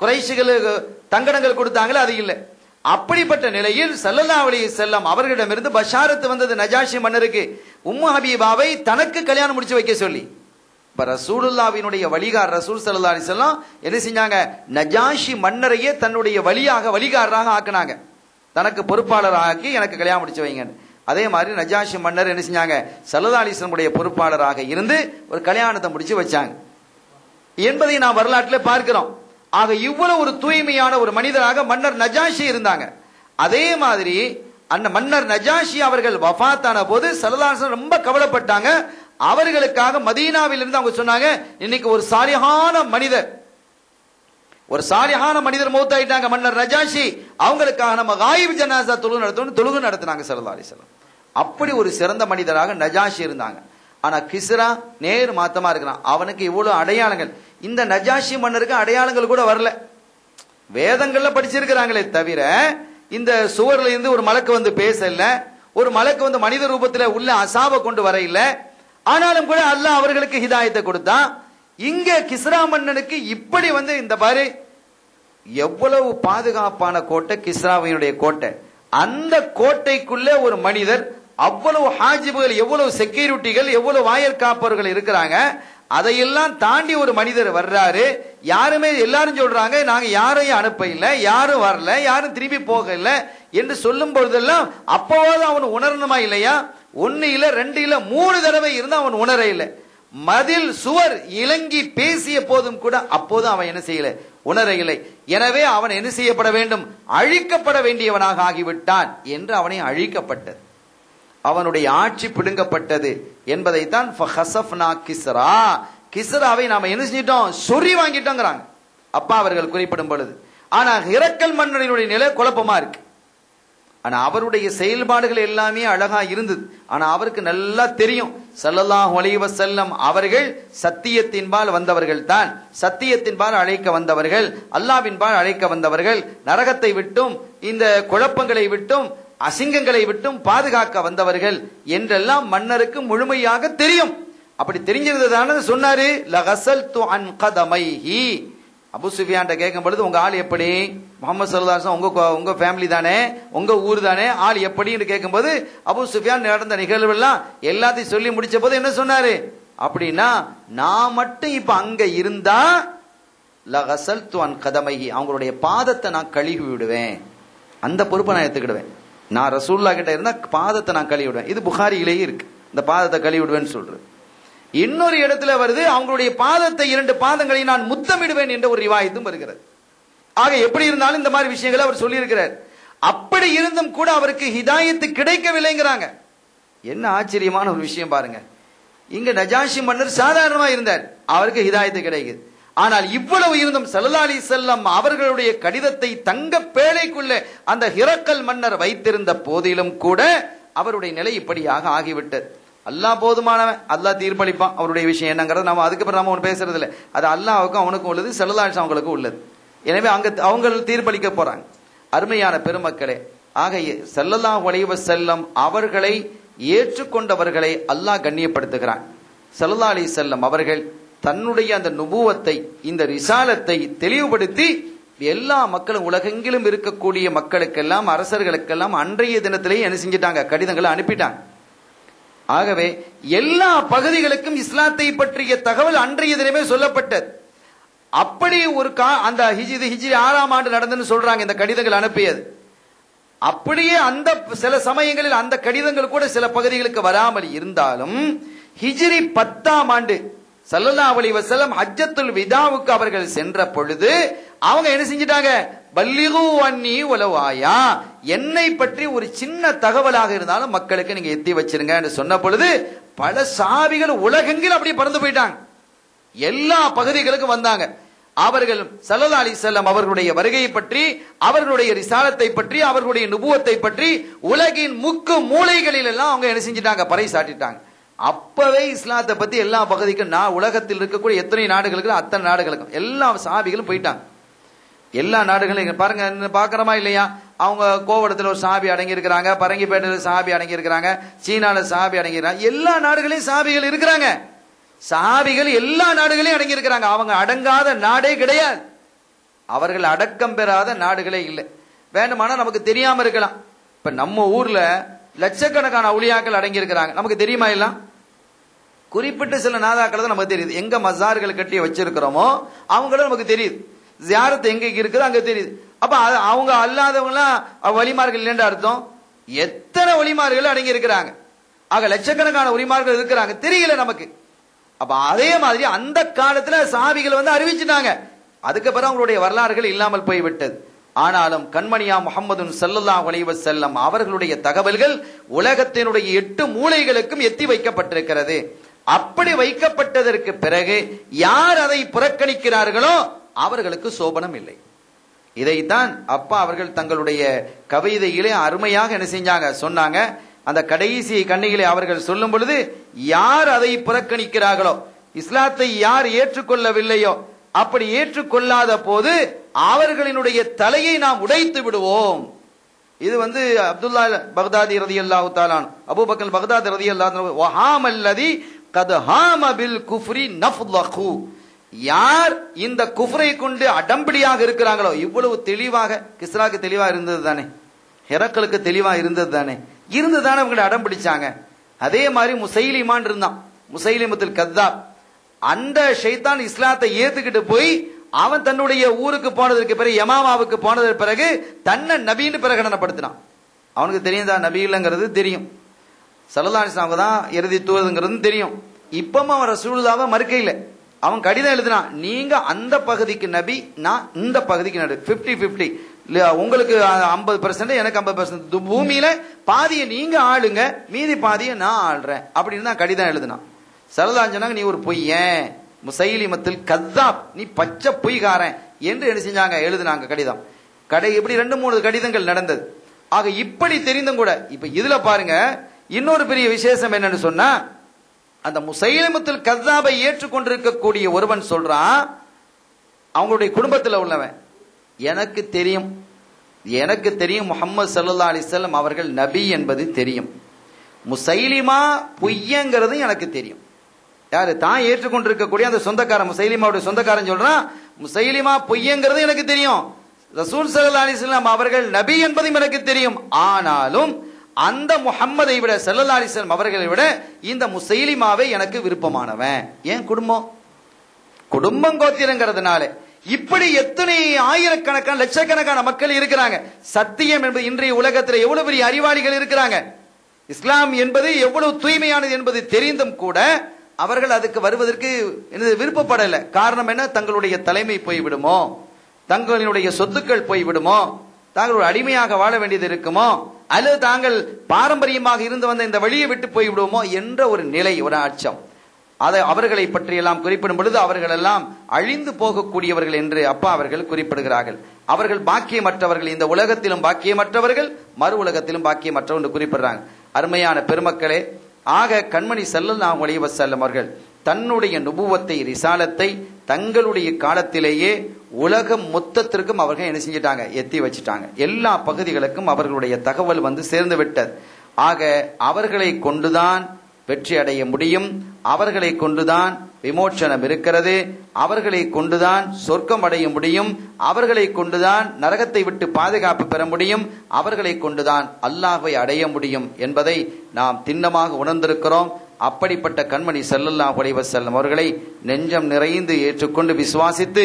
குறைஷிகளுக்கு தங்கடங்கள் கொடுத்தாங்களே அது இல்லை. அப்படிப்பட்ட நிலையில் ஸல்லல்லாஹு அலைஹி வஸல்லம் அவர்களிடமிருந்து பஷாரத்து வந்தது நஜாஷி மன்னருக்கு, உம்மு ஹபீபாவை தனக்கு கல்யாணம் முடிச்சு வைக்க சொல்லி. இப்ப ரசூலுல்லாஹ்வினுடைய வழிகார் ரசூல் ஸல்லல்லாஹு அலைஹி வஸல்லம் என்ன செஞ்சாங்க, நஜாஷி மன்னரையே தன்னுடைய வழிகாரராக ஆக்குனாங்க. தனக்கு பொறுப்பாளராக ஆக்கி எனக்கு கல்யாணம் முடிச்சு வைங்க. அதே மாதிரி நஜாஷி மன்னர் என்ன செஞ்சாங்க, ஸல்லல்லாஹு அலைஹி வஸல்லம் பொறுப்பாளராக இருந்து ஒரு கல்யாணத்தை முடிச்சு வச்சாங்க என்பதை நாம் வரலாற்றில் பார்க்கிறோம். ஆக இவ்வளவு ஒரு தூய்மையான ஒரு மனிதராக மன்னர் நஜாஷி இருந்தாங்க. அதே மாதிரி அந்த மன்னர் நஜாஷி அவர்கள் வஃபாத்தான போது ஸல்லல்லாஹு அலைஹி வஸல்லம் ரொம்ப கவலைப்பட்டாங்க. அவர்களுக்காக மதீனாவில் இருந்து அவங்க சொன்னாங்க, இன்னைக்கு ஒரு சாலிஹான மனிதர் மௌத்தாயிட்டாங்க மன்னர் நஜாஷி, அவங்களுக்காக நம்ம காயிப் ஜனாசா தொழுகை நடத்தினாங்க ஸல்லல்லாஹு அலைஹி வஸல்லம். அப்படி ஒரு சிறந்த மனிதராக நஜாஷி இருந்தாங்க. ஆனா கிஸ்ரா நேர் மாத்தமா இருக்கிறான். அவனுக்கு இவ்வளவு அடையாளங்கள், இந்த நஜாஷி மன்னருக்கு அடையாளங்கள் கூட வரல. வேதங்கள்ல படிச்சிருக்கிறாங்களே தவிர இந்த சுவர்ல இருந்து ஒரு மலக்கு வந்து பேசல, ஒரு மலக்கு வந்து மனித ரூபத்தில் உள்ள அசாப கொண்டு வர இல்ல. ஆனாலும் கூட அல்லாஹ் அவர்களுக்கு ஹிதாயத்தை கொடுத்தான். இங்க கிஸ்ரா மன்னனுக்கு இப்படி வந்து இந்த பாரு எவ்வளவு பாதுகாப்பான கோட்டை கிஸ்ராவினுடைய கோட்டை. அந்த கோட்டைக்குள்ள ஒரு மனிதர், அவ்வளவு ஹாஜிபுகள், எவ்வளவு செக்யூரிட்டிகள், எவ்வளவு வாயல் காப்பவர்கள் இருக்கிறாங்க. அதையெல்லாம் தாண்டி ஒரு மனிதர் வர்றாரு. யாருமே எல்லாரும் சொல்றாங்க, நாங்க யாரையும் அனுப்ப இல்லை, யாரும் வரல, யாரும் திரும்பி போக இல்லை என்று சொல்லும் பொழுதெல்லாம் அப்போது அவன் உணரணுமா இல்லையா? ஒன்னு இல்ல, ரெண்டு இல்ல, 3 தடவை இருந்தா அவன் உணர இல்லை. மதில் சுவர் இலங்கி பேசிய போதும் கூட அப்போதும் அவன் என்ன செய்யல, உணர இல்லை. எனவே அவன் என்ன செய்யப்பட வேண்டும், அழிக்கப்பட வேண்டியவனாக ஆகிவிட்டான் என்று அவனை அழிக்கப்பட்டது, அவனுடைய ஆட்சி பிடுங்கப்பட்டது என்பதைத்தான் கிஸ்ராவை நாம என்ன செஞ்சிட்டோம், சொறி வாங்கிட்டோங்கிறாங்க அப்பா அவர்கள் குறிப்பிடும் பொழுது. ஆனா ஹிரக்கல் மன்னரினுடைய நிலை குழப்பமா இருக்கு. ஆனா அவருடைய செயல்பாடுகள் எல்லாமே அழகா இருந்தது. ஆனா அவருக்கு நல்லா தெரியும் ஸல்லல்லாஹு அலைஹி வஸல்லம் அவர்கள் சத்தியத்தின்பால் வந்தவர்கள் தான், சத்தியத்தின்பால் அழைக்க வந்தவர்கள், அல்லாஹ்வின்பால் அழைக்க வந்தவர்கள், நரகத்தை விட்டும் இந்த குழப்பங்களை விட்டும் அசிங்கங்களை விட்டும் பாதுகாக்க வந்தவர்கள் என்றெல்லாம் மன்னருக்கு முழுமையாக தெரியும். அப்படி தெரிஞ்சிருந்ததான சொன்னாரு, லகஸல்து அன் கதமைஹி. அபூ சுஃபியான் கேட்கும் பொழுது, உங்க ஆள் எப்படி, முஹம்மது ஸல்லல்லாஹு அலைஹி வஸல்லம் உங்க ஃபேமிலி தானே, உங்க ஊர் தானே, ஆள் எப்படின்னு கேட்கும்போது அபூ சுஃபியான் நடந்த நிகழ்வெல்லாம் எல்லாத்தையும் சொல்லி முடிச்ச போது என்ன சொன்னாரு, அப்படின்னா நான் மட்டும் இப்ப அங்க இருந்தா லகசல்து அன் கதமைஹி, அவங்களுடைய பாதத்தை நான் கழுவி விடுவேன், அந்த பொறுப்பை நான் எடுத்துக்கிடுவேன். நான் ரசூல்லா கிட்ட இருந்தா பாதத்தை நான் கழுவி விடுவேன். இது புகாரியிலேயே இருக்கு, இந்த பாதத்தை கழுவி விடுவேன்னு சொல்றது. இன்னொரு இடத்துல வருது, அவங்களுடைய பாதத்தை 2 பாதங்களை நான் முத்தமிடுவேன் என்ற ஒரு ரிவாயத்தும் வருகிறது. ஆக எப்படி இருந்தாலும் இந்த மாதிரி விஷயங்களை அவர் சொல்லி இருக்கிறார். அப்படி இருந்தும் கூட அவருக்கு ஹிதாயத்து கிடைக்கவில்லைங்கிறாங்க. என்ன ஆச்சரியமான ஒரு விஷயம் பாருங்க. இங்க நஜாஷி மன்னர் சாதாரணமா இருந்தார், அவருக்கு ஹிதாயத்து கிடைக்குது. ஆனால் இவ்வளவு இருந்தும் ஸல்லல்லாஹு அலைஹி வஸல்லம் அவர்களுடைய கடிதத்தை தங்க பேழைக்குள்ள அந்த ஹிரக்கல் மன்னர் வைத்திருந்த போதிலும் கூட அவருடைய நிலை இப்படியாக ஆகிவிட்டது. அல்லாஹ் போதுமானவன், அல்லாஹ் தீர்ப்பளிப்பான். அவருடைய விஷயம் என்னங்கிறது நம்ம அதுக்கப்புறம் நம்ம ஒன்று பேசுறது இல்லை. அது அல்லாஹ்வுக்கும் அவனுக்கும் உள்ளது, ஸல்லல்லாஹு அலைஹி வஸல்லம் அவங்களுக்கும் உள்ளது. எனவே அங்க அவங்க தீர்ப்பளிக்க போறாங்க. அருமையான பெருமக்களே, ஆக ஸல்லல்லாஹு அலைஹி வஸல்லம் அவர்களை ஏற்றுக்கொண்டவர்களை அல்லாஹ் கண்ணியப்படுத்துகிறான். ஸல்லல்லாஹு அலைஹி வஸல்லம் அவர்கள் தன்னுடைய அந்த நுபுவத்தை, இந்த ரிசாலத்தை தெளிவுபடுத்தி எல்லா மக்களும், உலகெங்கிலும் இருக்கக்கூடிய மக்களுக்கெல்லாம், அரசர்களுக்கெல்லாம் அன்றைய தினத்திலேயே என்ன செஞ்சிட்டாங்க, கடிதங்களை அனுப்பிட்டாங்க. ஆகவே எல்லா பகுதிகளுக்கும் இஸ்லாத்தை பற்றிய தகவல் அன்றைய தினமே சொல்லப்பட்டது. அப்படி ஒரு அந்த ஹிஜ்ரி 6ஆம் ஆண்டு நடந்துன்னு சொல்றாங்க இந்த கடிதங்கள் அனுப்பியது. அப்படியே அந்த சில சமயங்களில் அந்த கடிதங்கள் கூட சில பகுதிகளுக்கு வராமல் இருந்தாலும் ஹிஜ்ரி 10ஆம் ஆண்டு ஸல்லல்லாஹு அலைஹி வஸல்லம் ஹஜ்ஜத்துல் விதாவுக்கு அவர்கள் சென்ற பொழுது அவங்க என்ன செஞ்சிட்டாங்க, பல்லிகு அன்னி வலவ் ஆயா, என்னை பற்றி ஒரு சின்ன தகவலாக இருந்தாலும் மக்களுக்கு நீங்க எத்தி வச்சிருங்க என்று சொன்ன பொழுது பல சஹாபிகள் உலகெங்கிலும் அப்படியே பறந்து போயிட்டாங்க. எல்லா பகுதிகளுக்கும் வந்தாங்க. அவர்கள் ஸல்லல்லாஹு அலைஹி வஸல்லம் அவர்களுடைய வருகையை பற்றி, அவர்களுடைய ரிசாலத்தை பற்றி, அவர்களுடைய நுபுவத்தை பற்றி உலகின் முக்கு மூலைகளில் எல்லாம் அவங்க என்ன செஞ்சிட்டாங்க, பறைசாட்டிட்டாங்க. அப்பவே இஸ்லாத்தை பத்தி எல்லா பகுதிக்கும், உலகத்தில் இருக்கக்கூடிய எத்தனை நாடுகளுக்கு அத்தனை நாடுகளுக்கும் எல்லா சஹாபிகளும் போயிட்டாங்க. எல்லா நாடுகளும் பாருங்க, பாக்குறோமா இல்லையா? அவங்க கோவடத்துல ஒரு சஹாபி அடங்கி இருக்கிறாங்க, பரங்கிப்பேட்டையில சஹாபி அடங்கி இருக்கிறாங்க, சீனால சஹாபி அடங்கி இருக்கிறாங்க. எல்லா நாடுகளையும் சஹாபிகள் இருக்கிறாங்க. சஹாபிகள் எல்லா நாடுகளையும் அடங்கி இருக்கிறாங்க. அவங்க அடங்காத நாடே கிடையாது. அவர்கள் அடக்கம் பெறாத நாடுகளே இல்லை. வேண்டுமானா நமக்கு தெரியாம இருக்கலாம். இப்ப நம்ம ஊர்ல லட்சக்கணக்கான அவுலியாக்கள் அடங்கி இருக்கிறாங்க, நமக்கு தெரியுமா? எல்லாம் குறிப்பிட்ட சில நாதாக்கள் தான் நமக்கு தெரியுது. எங்க மஸார்கள் கட்டி வச்சிருக்கிறோமோ அவங்களும் நமக்கு தெரியுது. ஜியாரத் எங்க இருக்குது அங்க தெரியுது. அப்ப அவங்க அல்லாதவங்களாம் வலிமார்கள் இல்லைன்ற அர்த்தம். எத்தனை ஒலிமார்கள் அடங்கி இருக்கிறாங்க. ஆக லட்சக்கணக்கான ஒலிமார்கள் இருக்கிறாங்க, தெரியல நமக்கு. அப்ப அதே மாதிரி அந்த காலத்துல சஹாபிகள் வந்து அறிவிச்சுட்டாங்க. அதுக்கப்புறம் அவங்களுடைய வரலாறுகள் இல்லாமல் போய்விட்டது. ஆனாலும் கண்மணியா முஹம்மதுன் ஸல்லல்லாஹு அலைஹி வஸல்லம் அவர்களுடைய தகவல்கள் உலகத்தினுடைய 8 மூலைகளுக்கும் எத்தி வைக்கப்பட்டிருக்கிறது. அப்படி வைக்கப்பட்டதற்கு பிறகு யார் அதை புறக்கணிக்கிறார்களோ அவர்களுக்கு சோபனம் இல்லை. இதைத்தான் அப்பா அவர்கள் தங்களுடைய கவிதையிலே அருமையாக என்ன செஞ்சாங்க, சொன்னாங்க. அந்த கடைசி கண்ணிகளை அவர்கள் சொல்லும் பொழுது, யார் அதை புறக்கணிக்கிறார்களோ, இஸ்லாத்தை யார் ஏற்றுக்கொள்ளவில்லையோ, அப்படி ஏற்றுக்கொள்ளாத போது அவர்களினுடைய தலையை நாம் உடைத்து விடுவோம். இது வந்து அப்துல்லா பக்தாதி ரலியல்லாஹு தஆலா, அபூபக்கர் பக்தாதி ரலியல்லாஹு அன்ஹு, வஹாமல்லதி கத் ஹாம பில் குஃப்ரி நஃதஹு, யார் இந்த குஃப்ரை கொண்டு அடம்பிடியாக இருக்கிறாங்களோ. இவ்வளவு தெளிவாக கிஸ்ராக்கு தெளிவா இருந்தது தானே, ஹெரக்கலுக்கு தெளிவா இருந்தது தானே, இருந்துதானே அவங்களை அடம் பிடிச்சாங்க. அதே மாதிரி முசைலிமான் இருந்தான், முசைலிமத்துல் கத்தாப். அந்த ஷைத்தான் இஸ்லாத்தை ஏத்துக்கிட்டு போய் அவன் தன்னுடைய ஊருக்கு போனதற்கு பிறகு, யமாமாவுக்கு போனதற்கு பிறகு தன்னை நபின்னு பிரகடனப்படுத்தினான். அவனுக்கு தெரியும் தான் நபி இல்லைங்கிறது தெரியும், ஸல்லல்லாஹு அலைஹி வஸல்லம் தான் இறுதி தூதுங்கிறது தெரியும். இப்பவும் அவன் ரசூலுல்லாஹ்வை மறுக்கையில அவன் கடிதம் எழுதினான், நீங்க அந்த பகுதிக்கு நபி, நான் இந்த பகுதிக்கு நபி, 50-50, உங்களுக்கு 50%, எனக்கு 50%, பூமியில பாதியை நீங்க ஆளுங்க, மீதி பாதியை நான் ஆள்றேன் அப்படின்னு தான் கடிதம் எழுதினான். ஸல்லல்லாஹு சொன்னாங்க, நீ ஒரு பொய்யன், முசைலிமத்துல் கத்தாப், நீ பச்சை பொய்காரன் என்று என்ன செஞ்சாங்க, எழுதினாங்க கடிதம். இப்படி 2-3 கடிதங்கள் நடந்தது. ஆக இப்படி தெரிந்தும் கூட இப்ப இதுல பாருங்க, இன்னொரு பெரிய விசேஷம் என்னன்னு சொன்னா, அந்த முசைலிமத்துல் கத்தாபை ஏற்றுக்கொண்டிருக்கக்கூடிய ஒருவன் சொல்றான், அவங்களுடைய குடும்பத்தில் உள்ளவன், எனக்கு தெரியும் முஹம்மது ஸல்லல்லாஹு அலைஹி வஸல்லம் அவர்கள் நபி என்பது தெரியும், முசைலிமா பொய்யங்கிறது எனக்கு தெரியும். யாரு தான் ஏற்றுக்கொண்டிருக்கக்கூடிய அந்த சொந்தக்காரன், முசைலிமாவுடைய சொந்தக்காரன் சொல்றான், முசைலிமா பொய்யங்கிறது எனக்கு தெரியும், ரசூல் ஸல்லல்லாஹு அலைஹி வஸல்லம் அவர்கள் நபி என்பதும் எனக்கு தெரியும். ஆனாலும் அந்த முஹம்மதை விட ஸல்லல்லாஹு அலைஹி வஸல்லம் அவர்களை விட இந்த முசைலிமாவை எனக்கு விருப்பமானவன். ஏன் குடும்பம் கோத்திரங்கிறதுனால. இப்படி எத்தனை ஆயிரக்கணக்கான லட்சக்கணக்கான மக்கள் இருக்கிறாங்க. சத்தியம் என்பது இன்றைய உலகத்தில் எவ்வளவு பெரிய அறிவாளிகள் இருக்கிறாங்க. இஸ்லாம் என்பது எவ்வளவு தூய்மையானது என்பது தெரிந்தும் கூட அவர்கள் அதுக்கு வருவதற்கு விருப்பப்படலை. காரணம் என்ன? தங்களுடைய தலைமை போய்விடுமோ, தங்களுடைய சொத்துக்கள் போய்விடுமோ, தாங்கள் ஒரு அடிமையாக வாழ வேண்டியது இருக்குமோ, அல்லது தாங்கள் பாரம்பரியமாக இருந்து வந்த இந்த வழியை விட்டு போய்விடுவோமோ என்ற ஒரு நிலை, ஒரு அச்சம். அதை அவர்களை பற்றியெல்லாம் குறிப்பிடும் பொழுது அவர்கள் எல்லாம் அழிந்து போகக்கூடியவர்கள் என்று அப்பா அவர்கள் குறிப்பிடுகிறார்கள். அவர்கள் பாக்கியமற்றவர்கள், இந்த உலகத்திலும் பாக்கியமற்றவர்கள், மறு உலகத்திலும் பாக்கியமற்றவர்கள் என்று குறிப்பிடுறாங்க. அருமையான பெருமக்களே, ஆக கண்மணி ஸல்லல்லாஹு அலைஹி வஸல்லம் அவர்கள் தன்னுடைய நுபுவத்தை, ரிசாலத்தை தங்களுடைய காலத்திலேயே உலகம் மொத்தத்திற்கும் அவர்கள் என்ன செஞ்சிட்டாங்க? எத்தி வச்சிட்டாங்க. எல்லா பகுதிகளுக்கும் அவர்களுடைய தகவல் வந்து சேர்ந்து விட்டது. ஆக அவர்களை கொண்டுதான் வெற்றி அடைய முடியும், அவர்களை கொண்டுதான் விமோச்சனம் இருக்கிறது, அவர்களை கொண்டுதான் சொர்க்கம் அடைய முடியும், அவர்களை கொண்டுதான் நரகத்தை விட்டு பாதுகாப்பு பெற முடியும், அவர்களை கொண்டுதான் அல்லாஹ்வை அடைய முடியும் என்பதை நாம் திண்ணமாக உணர்ந்திருக்கிறோம். அப்படிப்பட்ட கண்மணி ஸல்லல்லாஹு அலைஹி வஸல்லம் அவர்களை நெஞ்சம் நிறைந்து ஏற்றுக்கொண்டு விசுவாசித்து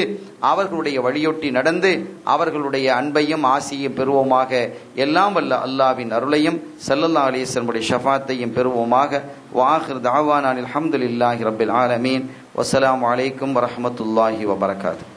அவர்களுடைய வழியொட்டி நடந்து அவர்களுடைய அன்பையும் ஆசியையும் பெறுவோமாக. எல்லாம் வல்ல அல்லாஹ்வின் அருளையும் ஸல்லல்லாஹு அலைஹி வஸல்லம் ஷஃபாத்தையும் பெறுவோமாக. வாஹிர் தஅவானா அல்ஹம்துலில்லாஹி ரப்பில் ஆலமீன். வஸ்ஸலாமு அலைக்கும் வரஹ்மத்துல்லாஹி வபரகாத்துஹு.